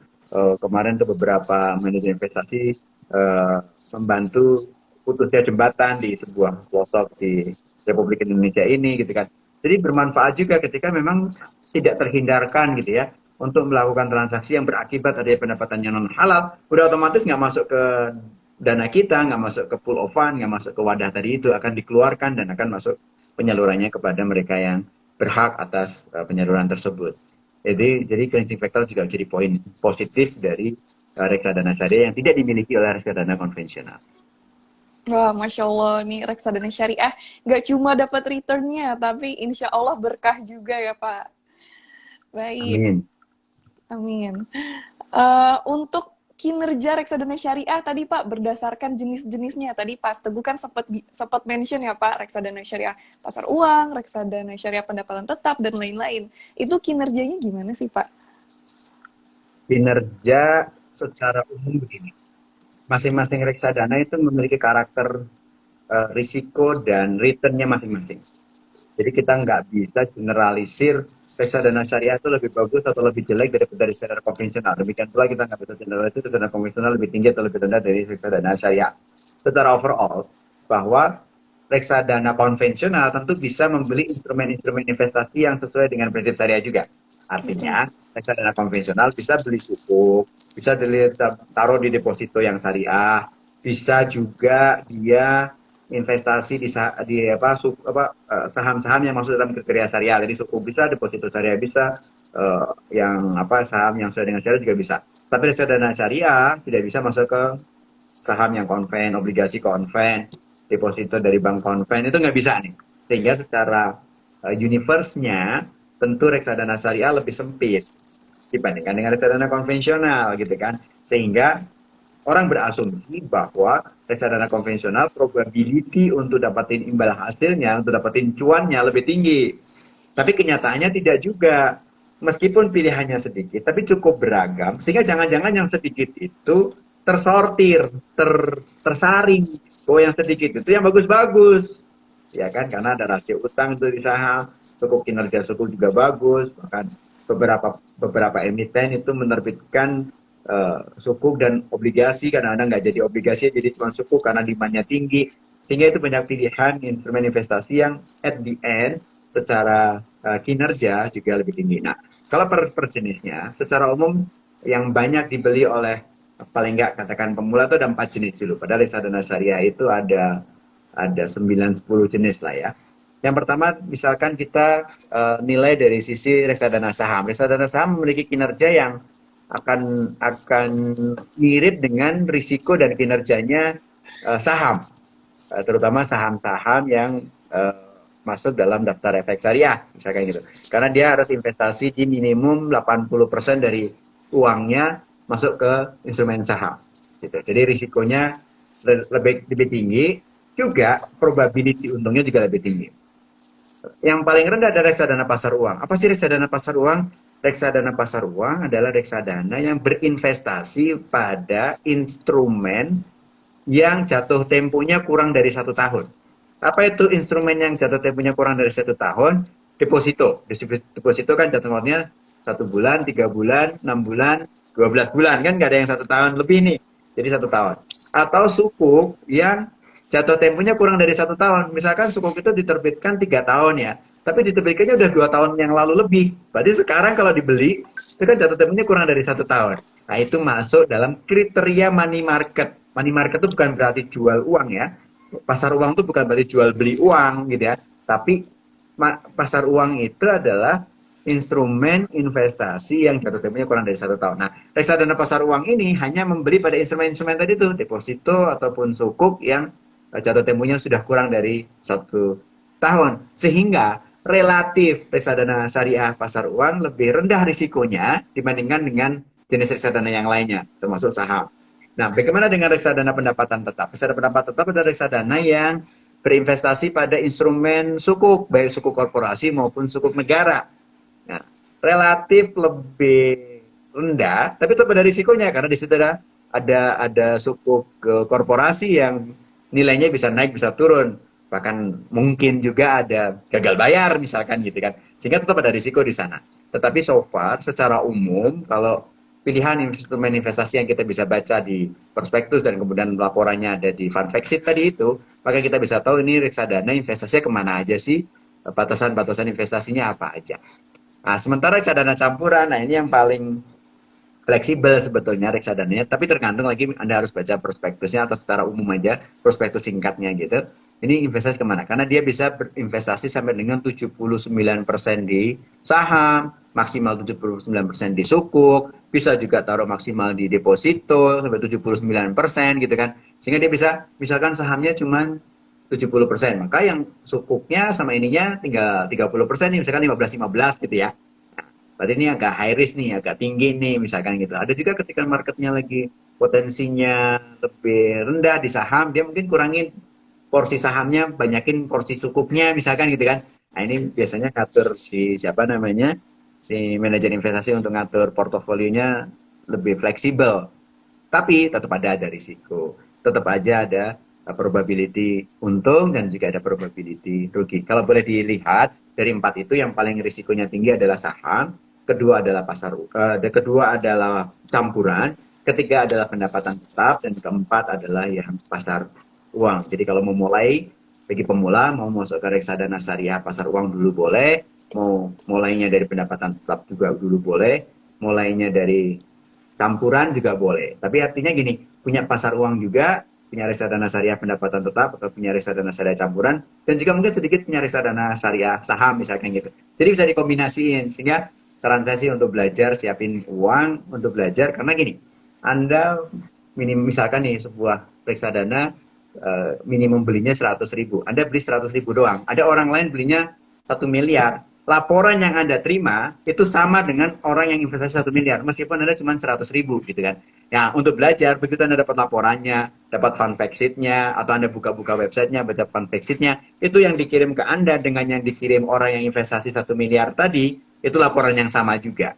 kemarin tuh beberapa manajer investasi uh, membantu putusnya jembatan di sebuah pelosok di Republik Indonesia ini gitu kan. Jadi bermanfaat juga ketika memang tidak terhindarkan gitu ya untuk melakukan transaksi yang berakibat ada pendapatan yang non halal, udah otomatis nggak masuk ke dana kita, nggak masuk ke pool of fund, nggak masuk ke wadah tadi itu, akan dikeluarkan dan akan masuk penyalurannya kepada mereka yang berhak atas penyaluran tersebut. Jadi cleansing factor juga jadi poin positif dari reksadana syariah yang tidak dimiliki oleh reksadana konvensional.
Wah, Masya Allah, nih reksadana syariah nggak cuma dapat returnnya, tapi insya Allah berkah juga ya Pak. Baik,
Amin.
amin. Untuk kinerja reksadana syariah tadi Pak berdasarkan jenis-jenisnya tadi Pak Teguh kan sempat mention ya Pak reksadana syariah pasar uang, reksadana syariah pendapatan tetap dan lain-lain. Itu kinerjanya gimana sih Pak?
Kinerja secara umum begini. Masing-masing reksadana itu memiliki karakter risiko dan returnnya masing-masing. Jadi kita nggak bisa generalisir reksadana syariah itu lebih bagus atau lebih jelek daripada reksadana konvensional. Demikian pula kita nggak bisa generalisir reksadana konvensional lebih tinggi atau lebih rendah dari reksadana syariah. Secara overall, bahwa reksadana konvensional tentu bisa membeli instrumen-instrumen investasi yang sesuai dengan prinsip syariah juga. Artinya, reksadana konvensional bisa beli sukuk, bisa taruh di deposito yang syariah, bisa juga dia investasi di saham-saham yang masuk dalam kriteria syariah. Jadi sukuk bisa, deposito syariah bisa, yang saham yang sesuai dengan syariah juga bisa. Tapi reksadana syariah tidak bisa masuk ke saham yang konven, obligasi konven, deposito dari bank konven, itu nggak bisa nih. Sehingga secara universe-nya tentu reksadana syariah lebih sempit dibandingkan dengan reksadana konvensional gitu kan. Sehingga orang berasumsi bahwa reksadana konvensional probability untuk dapatin imbal hasilnya, untuk dapatin cuannya lebih tinggi. Tapi kenyataannya tidak juga. Meskipun pilihannya sedikit, tapi cukup beragam, sehingga jangan-jangan yang sedikit itu tersortir, tersaring. Oh, yang sedikit itu yang bagus-bagus. Ya kan, karena ada rasio utang itu di saham, cukup kinerja suku juga bagus, bahkan beberapa emiten itu menerbitkan sukuk dan obligasi, kadang-kadang nggak jadi obligasi, jadi cuma sukuk karena demandnya tinggi, sehingga itu banyak pilihan instrumen investasi yang at the end secara kinerja juga lebih tinggi. Nah, kalau per jenisnya, secara umum yang banyak dibeli oleh paling nggak katakan pemula itu ada 4 jenis dulu. Padahal reksadana syariah itu ada 9-10 jenis lah ya. Yang pertama, misalkan kita nilai dari sisi reksadana saham. Reksadana saham memiliki kinerja yang akan mirip dengan risiko dan kinerjanya saham, terutama saham-saham yang masuk dalam daftar efek syariah, misalkan gitu. Karena dia harus investasi di minimum 80% dari uangnya masuk ke instrumen saham. Gitu. Jadi risikonya lebih tinggi, juga probability untungnya juga lebih tinggi. Yang paling rendah adalah reksadana pasar uang. Apa sih reksadana pasar uang? Reksadana pasar uang adalah reksadana yang berinvestasi pada instrumen yang jatuh temponya kurang dari 1 tahun. Apa itu instrumen yang jatuh temponya kurang dari 1 tahun? Deposito. Deposito kan jatuh temponya 1 bulan, 3 bulan, 6 bulan, 12 bulan, kan nggak ada yang 1 tahun lebih nih. Jadi 1 tahun. Atau sukuk yang jatuh temponya kurang dari 1 tahun. Misalkan sukuk itu diterbitkan 3 tahun ya, tapi diterbitkannya udah 2 tahun yang lalu lebih. Berarti sekarang kalau dibeli itu kan jatuh temponya kurang dari 1 tahun. Nah, itu masuk dalam kriteria money market. Money market itu bukan berarti jual uang ya. Pasar uang itu bukan berarti jual beli uang gitu ya. Tapi pasar uang itu adalah instrumen investasi yang jatuh temponya kurang dari 1 tahun. Nah, reksadana pasar uang ini hanya membeli pada instrumen-instrumen tadi tuh, deposito ataupun sukuk yang jatuh temponya sudah kurang dari 1 tahun. Sehingga relatif reksadana syariah pasar uang lebih rendah risikonya dibandingkan dengan jenis reksadana yang lainnya, termasuk saham. Nah, bagaimana dengan reksadana pendapatan tetap? Reksadana pendapatan tetap adalah reksadana yang berinvestasi pada instrumen sukuk, baik sukuk korporasi maupun sukuk negara. Nah, relatif lebih rendah, tapi tetap ada risikonya karena di situ ada sukuk korporasi yang nilainya bisa naik bisa turun, bahkan mungkin juga ada gagal bayar misalkan gitu kan, sehingga tetap ada risiko di sana. Tetapi so far secara umum kalau pilihan instrumen investasi yang kita bisa baca di prospektus dan kemudian laporannya ada di fund fact sheet tadi itu, maka kita bisa tahu ini reksadana investasinya kemana aja sih, batasan-batasan investasinya apa aja. Nah, sementara reksadana campuran, nah ini yang paling fleksibel sebetulnya reksadananya, tapi tergantung lagi Anda harus baca prospektusnya atau secara umum aja prospektus singkatnya gitu. Ini investasi kemana? Karena dia bisa berinvestasi sampai dengan 79% di saham, maksimal 79% di sukuk, bisa juga taruh maksimal di deposito sampai 79% gitu kan. Sehingga dia bisa, misalkan sahamnya cuma 70%, maka yang sukuknya sama ininya tinggal 30% nih, misalkan 15-15 gitu ya. Berarti ini agak high risk nih, agak tinggi nih misalkan gitu. Ada juga ketika marketnya lagi potensinya lebih rendah di saham, dia mungkin kurangin porsi sahamnya, banyakin porsi sukuknya misalkan gitu kan. Nah, ini biasanya ngatur si siapa namanya, si manajer investasi untuk ngatur portofolionya lebih fleksibel. Tapi tetap ada risiko. Tetap aja ada probability untung dan juga ada probability rugi. Kalau boleh dilihat dari 4 itu yang paling risikonya tinggi adalah saham, kedua adalah kedua adalah campuran, ketiga adalah pendapatan tetap, dan keempat adalah yang pasar uang. Jadi kalau mau mulai bagi pemula mau masuk ke reksadana syariah pasar uang dulu boleh, mau mulainya dari pendapatan tetap juga dulu boleh, mulainya dari campuran juga boleh. Tapi artinya gini, punya pasar uang juga, punya reksadana syariah pendapatan tetap, atau punya reksadana syariah campuran, dan juga mungkin sedikit punya reksadana syariah saham misalkan gitu. Jadi bisa dikombinasiin, sehingga saran saya sih untuk belajar, siapin uang untuk belajar, karena gini, Anda misalkan nih sebuah reksadana minimum belinya 100.000, Anda beli 100.000 doang, ada orang lain belinya 1 miliar, laporan yang Anda terima itu sama dengan orang yang investasi 1 miliar, meskipun Anda cuma 100.000 gitu kan. Ya, untuk belajar, begitu Anda dapat laporannya, dapat fun fact sheet-nya, atau Anda buka-buka websitenya, baca fun fact sheet-nya, itu yang dikirim ke Anda dengan yang dikirim orang yang investasi 1 miliar tadi, itu laporan yang sama juga.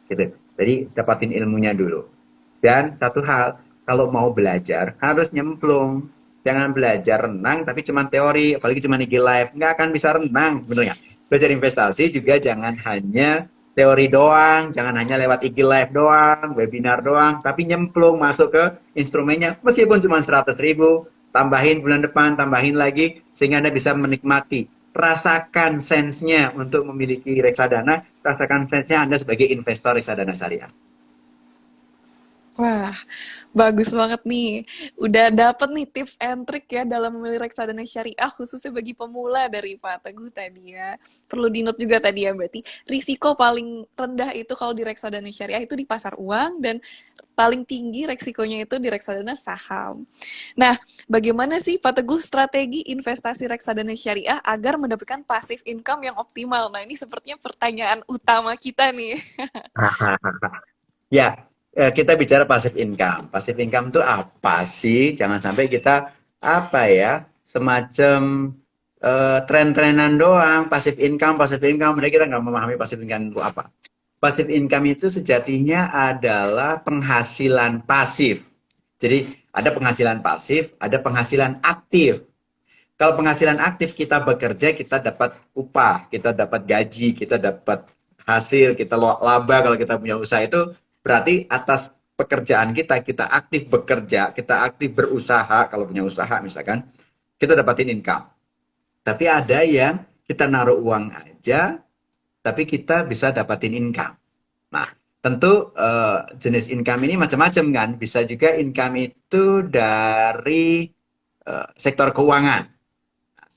Gitu. Jadi, dapatin ilmunya dulu. Dan satu hal, kalau mau belajar, harus nyemplung. Jangan belajar renang, tapi cuma teori, apalagi cuma IG Live. Nggak akan bisa renang, bener nggak? Belajar investasi juga jangan hanya teori doang, jangan hanya lewat IG Live doang, webinar doang, tapi nyemplung masuk ke instrumennya, meskipun cuma 100.000, tambahin bulan depan, tambahin lagi, sehingga Anda bisa menikmati. Rasakan sense-nya untuk memiliki reksadana, rasakan sense-nya Anda sebagai investor reksadana syariah.
Wah, bagus banget nih. Udah dapet nih tips and trick ya dalam memilih reksadana syariah khususnya bagi pemula dari Pak Teguh tadi ya. Perlu di-note juga tadi ya, berarti risiko paling rendah itu kalau di reksadana syariah itu di pasar uang dan paling tinggi resikonya itu di reksadana saham. Nah, bagaimana sih Pak Teguh strategi investasi reksadana syariah agar mendapatkan passive income yang optimal? Nah, ini sepertinya pertanyaan utama kita nih.
Ya, kita bicara passive income. Passive income itu apa sih? Jangan sampai kita apa ya, semacam tren-trenan doang, passive income. Mereka kita nggak memahami passive income itu apa. Passive income itu sejatinya adalah penghasilan pasif. Jadi ada penghasilan pasif, ada penghasilan aktif. Kalau penghasilan aktif kita bekerja, kita dapat upah, kita dapat gaji, kita dapat hasil, kita laba kalau kita punya usaha itu berarti atas pekerjaan kita, kita aktif bekerja, kita aktif berusaha kalau punya usaha misalkan, kita dapatin income. Tapi ada yang kita naruh uang aja, tapi kita bisa dapatin income. Nah, tentu jenis income ini macam-macam kan. Bisa juga income itu dari sektor keuangan,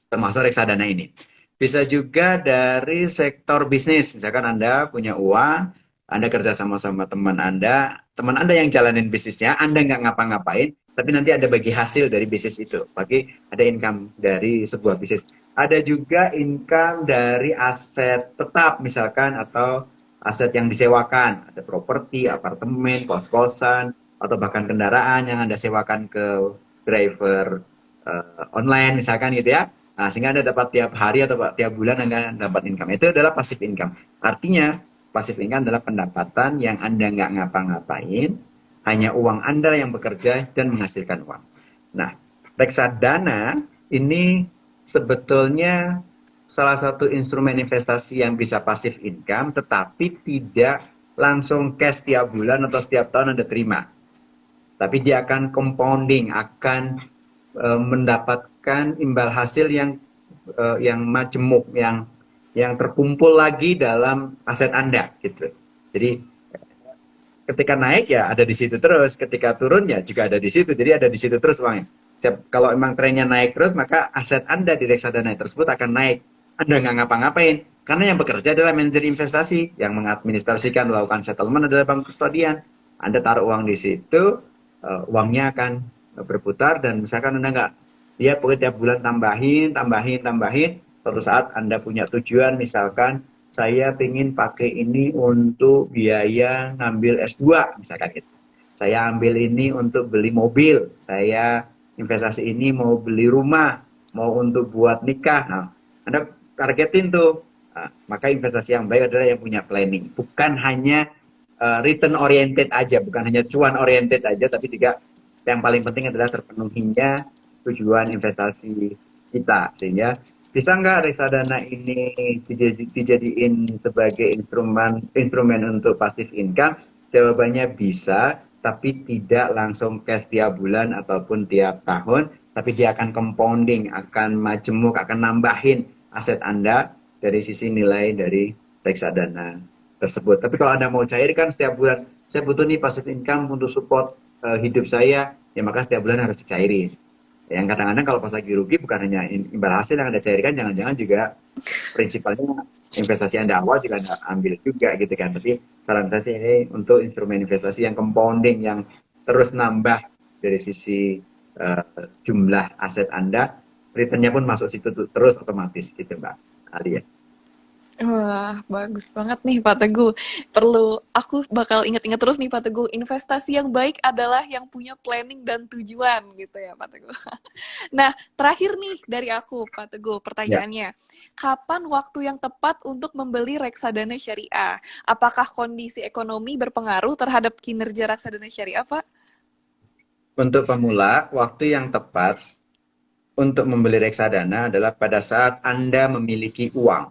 termasuk reksadana ini. Bisa juga dari sektor bisnis, misalkan Anda punya uang, Anda kerja sama-sama teman Anda yang jalanin bisnisnya, Anda nggak ngapa-ngapain, tapi nanti ada bagi hasil dari bisnis itu, bagi ada income dari sebuah bisnis. Ada juga income dari aset tetap, misalkan, atau aset yang disewakan, ada properti, apartemen, kos-kosan, atau bahkan kendaraan yang Anda sewakan ke driver online, misalkan gitu ya. Nah, sehingga Anda dapat tiap hari atau tiap bulan Anda dapat income. Itu adalah passive income. Artinya, passive income adalah pendapatan yang Anda nggak ngapa-ngapain, hanya uang Anda yang bekerja dan menghasilkan uang. Nah, reksadana ini sebetulnya salah satu instrumen investasi yang bisa passive income, tetapi tidak langsung cash setiap bulan atau setiap tahun Anda terima. Tapi dia akan compounding, akan mendapatkan imbal hasil yang majemuk, yang terkumpul lagi dalam aset Anda gitu. Jadi ketika naik ya ada di situ terus, ketika turun ya juga ada di situ. Jadi ada di situ terus uangnya. Kalau emang trennya naik terus, maka aset Anda di reksadana tersebut akan naik. Anda nggak ngapa-ngapain. Karena yang bekerja adalah manajer investasi, yang mengadministrasikan, melakukan settlement adalah bank kustodian. Anda taruh uang di situ, uangnya akan berputar, dan misalkan Anda nggak, dia pokoknya tiap bulan tambahin. Suatu saat Anda punya tujuan, misalkan saya ingin pakai ini untuk biaya ngambil S2, misalkan gitu. Saya ambil ini untuk beli mobil, saya investasi ini mau beli rumah, mau untuk buat nikah. Nah, Anda targetin tuh. Nah, maka investasi yang baik adalah yang punya planning, bukan hanya return oriented aja, bukan hanya cuan oriented aja, tapi juga yang paling penting adalah terpenuhinya tujuan investasi kita. Sehingga bisa nggak reksadana ini dijadiin sebagai instrumen untuk passive income? Jawabannya bisa, tapi tidak langsung cash tiap bulan ataupun tiap tahun, tapi dia akan compounding, akan majemuk, akan nambahin aset Anda dari sisi nilai dari reksadana tersebut. Tapi kalau Anda mau cairkan setiap bulan, saya butuh nih passive income untuk support hidup saya, ya maka setiap bulan harus dicairin. Yang kadang-kadang kalau pas lagi rugi, bukan hanya imbal hasil yang Anda cairkan, jangan-jangan juga prinsipalnya investasi Anda awal juga Anda ambil juga gitu kan. Tapi saran saya sih ini untuk instrumen investasi yang compounding, yang terus nambah dari sisi jumlah aset Anda, returnnya pun masuk situ terus otomatis gitu Mbak Alia.
Wah, bagus banget nih Pak Teguh. Aku bakal inget-inget terus nih Pak Teguh. Investasi yang baik adalah yang punya planning dan tujuan gitu ya Pak Teguh. Nah, terakhir nih dari aku Pak Teguh,
Ya,
pertanyaannya. Kapan waktu yang tepat untuk membeli reksadana syariah? Apakah kondisi ekonomi berpengaruh terhadap kinerja reksadana syariah, Pak?
untuk pemula, waktu yang tepat untuk membeli reksadana adalah pada saat Anda memiliki uang.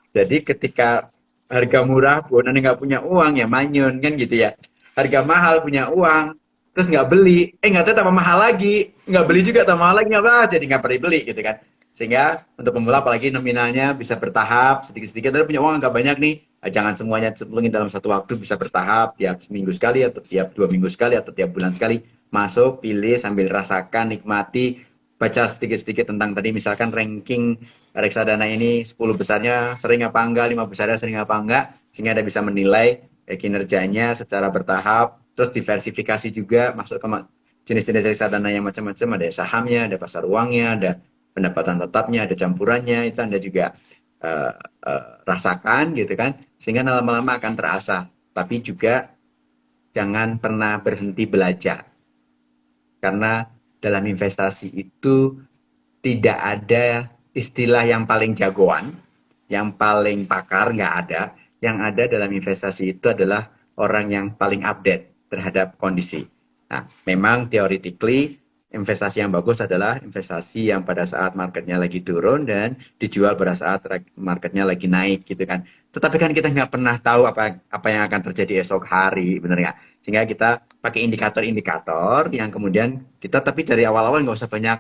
Jadi ketika harga murah pun Anda nggak punya uang ya manyun kan gitu ya. Harga mahal punya uang, terus nggak beli, nggak tahu tambah mahal lagi, nggak beli juga tambah mahal lagi nggak apa, jadi nggak perlu beli gitu kan. Sehingga untuk pemula apalagi nominalnya bisa bertahap sedikit-sedikit, Anda punya uang nggak banyak nih, jangan semuanya cemplungin dalam satu waktu, bisa bertahap tiap seminggu sekali atau tiap 2 minggu sekali atau tiap bulan sekali. Masuk, pilih sambil rasakan, nikmati, baca sedikit-sedikit tentang tadi misalkan ranking reksadana ini 10 besarnya sering apa enggak, 5 besarnya sering apa enggak, sehingga Anda bisa menilai kinerjanya secara bertahap, terus diversifikasi juga, masuk ke jenis-jenis reksadana yang macam-macam, ada sahamnya, ada pasar uangnya, ada pendapatan tetapnya, ada campurannya, itu Anda juga rasakan gitu kan, sehingga lama-lama akan terasa. Tapi juga jangan pernah berhenti belajar, karena dalam investasi itu tidak ada istilah yang paling jagoan, yang paling pakar, nggak ada. Yang ada dalam investasi itu adalah orang yang paling update terhadap kondisi. Nah, memang theoretically investasi yang bagus adalah investasi yang pada saat marketnya lagi turun dan dijual pada saat marketnya lagi naik gitu kan. Tetapi kan kita nggak pernah tahu apa yang akan terjadi esok hari, bener nggak? Sehingga kita pakai indikator-indikator yang kemudian kita tapi dari awal-awal nggak usah banyak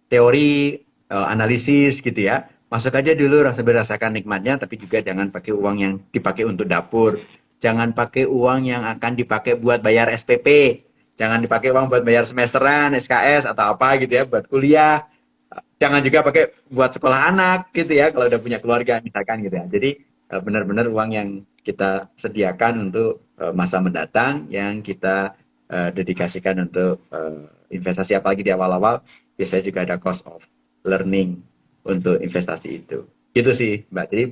teori, analisis gitu ya. Masuk aja dulu rasakan nikmatnya, tapi juga jangan pakai uang yang dipakai untuk dapur. Jangan pakai uang yang akan dipakai buat bayar SPP. Jangan dipakai uang buat bayar semesteran, SKS atau apa gitu ya, buat kuliah. Jangan juga pakai buat sekolah anak gitu ya, kalau udah punya keluarga misalkan gitu ya. Jadi benar-benar uang yang kita sediakan untuk masa mendatang, yang kita dedikasikan untuk investasi apalagi di awal-awal, biasanya juga ada cost of learning untuk investasi itu. Gitu sih, Mbak. Jadi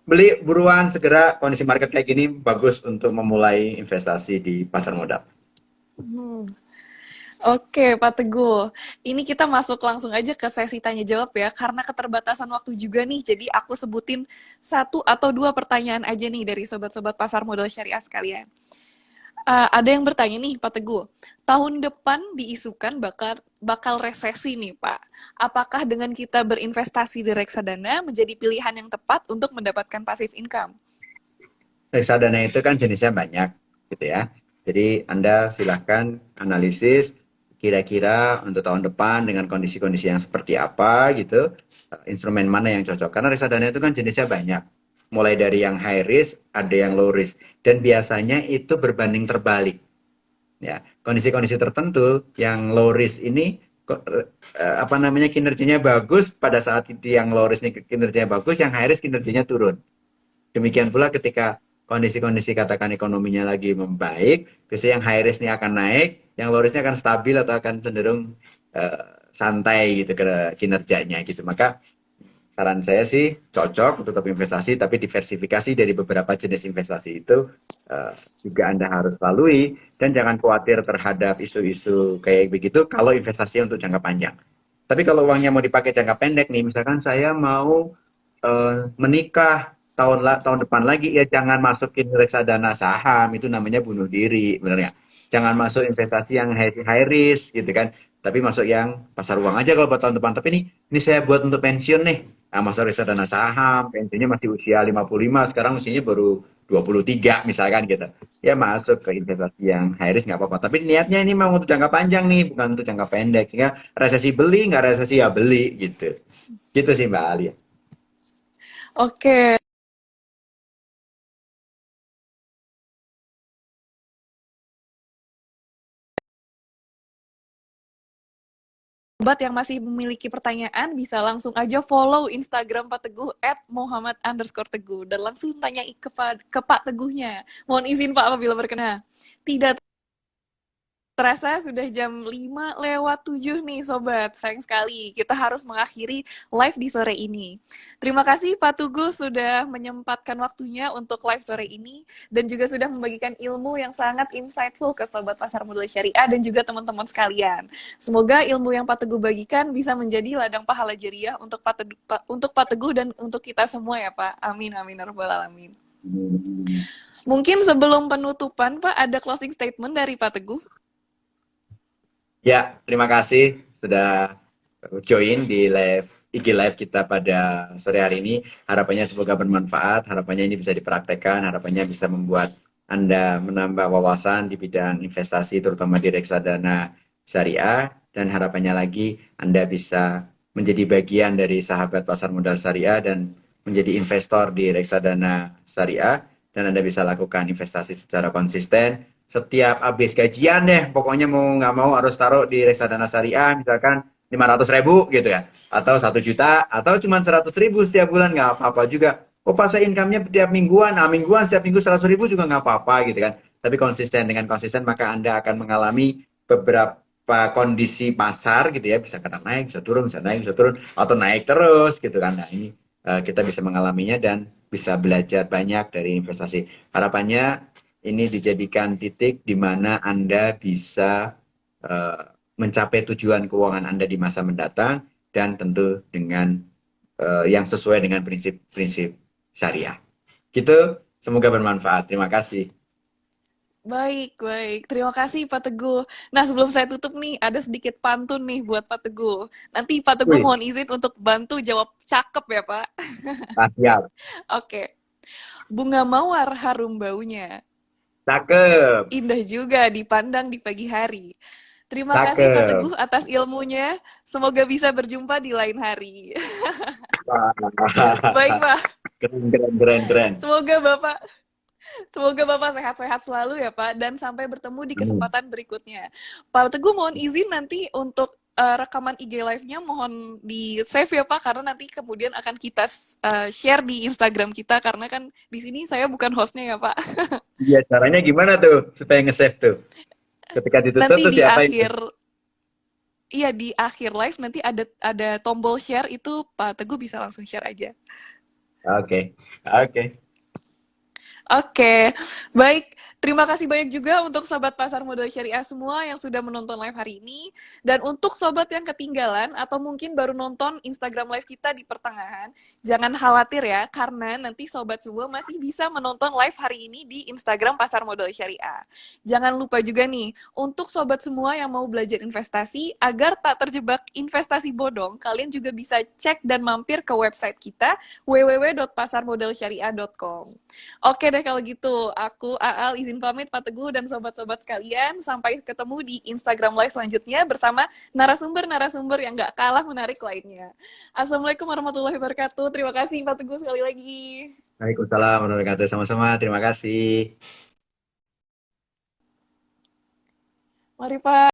beli buruan segera, kondisi market kayak gini bagus untuk memulai investasi di pasar modal.
Hmm. Oke, Pak Teguh. Ini kita masuk langsung aja ke sesi tanya jawab ya, karena keterbatasan waktu juga nih. Jadi aku sebutin satu atau dua pertanyaan aja nih dari sobat-sobat pasar modal syariah sekalian. Ada yang bertanya nih, Pak Teguh. Tahun depan diisukan bakal resesi nih, Pak. Apakah dengan kita berinvestasi di reksadana menjadi pilihan yang tepat untuk mendapatkan passive income?
Reksadana itu kan jenisnya banyak gitu ya. Jadi Anda silahkan analisis kira-kira untuk tahun depan dengan kondisi-kondisi yang seperti apa gitu, instrumen mana yang cocok. Karena reksadana itu kan jenisnya banyak. Mulai dari yang high risk, ada yang low risk. Dan biasanya itu berbanding terbalik. Ya, kondisi-kondisi tertentu yang low risk ini apa namanya kinerjanya bagus pada saat itu yang low risk ini kinerjanya bagus, yang high risk kinerjanya turun. Demikian pula ketika kondisi-kondisi katakan ekonominya lagi membaik, biasanya yang high risk ini akan naik, yang low risk ini akan stabil atau akan cenderung santai gitu ke kinerjanya gitu. Maka saran saya sih cocok untuk tetap investasi, tapi diversifikasi dari beberapa jenis investasi itu uh, juga Anda harus lalui, dan jangan khawatir terhadap isu-isu kayak begitu kalau investasi untuk jangka panjang. Tapi kalau uangnya mau dipakai jangka pendek nih, misalkan saya mau menikah tahun depan lagi, ya jangan masukin reksadana saham, itu namanya bunuh diri, benar ya. Jangan masuk investasi yang high risk gitu kan. Tapi masuk yang pasar uang aja kalau buat tahun depan. Tapi ini saya buat untuk pensiun nih. Nah, masuk reksadana saham, pensiunnya masih usia 55, sekarang usianya baru 23 misalkan gitu. Ya masuk ke investasi yang high risk nggak apa-apa. Tapi niatnya ini mau untuk jangka panjang nih, bukan untuk jangka pendek. Sehingga resesi beli, nggak resesi ya beli gitu. Gitu sih Mbak Ali.
Oke, sobat yang masih memiliki pertanyaan bisa langsung aja follow Instagram Pak Teguh @muhammad_teguh dan langsung tanya ke Pak Teguhnya. Mohon izin Pak apabila berkenan. Tidak terasa sudah jam 5:07 nih Sobat. Sayang sekali, kita harus mengakhiri live di sore ini. Terima kasih Pak Tugu sudah menyempatkan waktunya untuk live sore ini dan juga sudah membagikan ilmu yang sangat insightful ke Sobat Pasar Modal Syariah dan juga teman-teman sekalian. Semoga ilmu yang Pak Teguh bagikan bisa menjadi ladang pahala jariah untuk Pak Teguh dan untuk kita semua ya Pak. Amin, amin, ya rabbal alamin. Mungkin sebelum penutupan Pak, ada closing statement dari Pak Teguh?
Ya, terima kasih sudah join di IG Live kita pada sore hari ini. Harapannya semoga bermanfaat, harapannya ini bisa dipraktekkan, harapannya bisa membuat Anda menambah wawasan di bidang investasi, terutama di reksadana syariah, dan harapannya lagi Anda bisa menjadi bagian dari sahabat pasar modal syariah dan menjadi investor di reksadana syariah, dan Anda bisa lakukan investasi secara konsisten. Setiap habis gajian deh, pokoknya mau nggak mau harus taruh di reksadana syariah, misalkan 500.000 gitu ya, atau 1 juta, atau cuma 100.000 setiap bulan, nggak apa-apa juga. Oh pas saya income-nya tiap mingguan, nah mingguan setiap minggu 100.000 juga nggak apa-apa gitu kan. Tapi konsisten, dengan konsisten maka Anda akan mengalami beberapa kondisi pasar gitu ya, bisa kadang naik, bisa turun, bisa naik, bisa turun, atau naik terus gitu kan. Nah ini kita bisa mengalaminya dan bisa belajar banyak dari investasi. Harapannya ini dijadikan titik di mana Anda bisa uh, mencapai tujuan keuangan Anda di masa mendatang dan tentu dengan yang sesuai dengan prinsip-prinsip syariah. Gitu, semoga bermanfaat. Terima kasih.
Baik, baik. Terima kasih Pak Teguh. Nah, sebelum saya tutup nih, ada sedikit pantun nih buat Pak Teguh. Nanti Pak Teguh
Wih,
mohon izin untuk bantu jawab cakep ya, Pak.
siap.
Oke. Bunga mawar harum baunya.
Cakep.
Indah juga dipandang di pagi hari. Terima kasih Pak
Cakep.
Teguh atas ilmunya. Semoga bisa berjumpa di lain hari.
Wah.
Baik, Pak.
Keren, keren, keren, keren.
Semoga Bapak sehat-sehat selalu ya Pak dan sampai bertemu di kesempatan berikutnya. Pak Teguh mohon izin nanti untuk rekaman IG live-nya mohon di-save ya Pak karena nanti kemudian akan kita share di Instagram kita karena kan di sini saya bukan hostnya ya Pak.
Iya, caranya gimana tuh supaya nge-save tuh? Ketika ditutup
Nanti
tuh
di
siapa itu?
akhir Iya di akhir live nanti ada tombol share itu Pak Teguh bisa langsung share aja.
Oke, oke.
Oke, baik. Terima kasih banyak juga untuk Sobat Pasar Modal Syariah semua yang sudah menonton live hari ini. Dan untuk Sobat yang ketinggalan atau mungkin baru nonton Instagram live kita di pertengahan, jangan khawatir ya, karena nanti Sobat semua masih bisa menonton live hari ini di Instagram Pasar Modal Syariah. Jangan lupa juga nih, untuk Sobat semua yang mau belajar investasi, agar tak terjebak investasi bodong, kalian juga bisa cek dan mampir ke website kita, www.pasarmodalsyariah.com. Oke deh kalau gitu, aku Aal izin pamit Pak Teguh dan sobat-sobat sekalian. Sampai ketemu di Instagram Live selanjutnya bersama narasumber-narasumber yang gak kalah menarik lainnya. Assalamualaikum warahmatullahi wabarakatuh. Terima kasih Pak Teguh sekali lagi.
Waalaikumsalam warahmatullahi wabarakatuh. Sama-sama, terima kasih.
Mari Pak.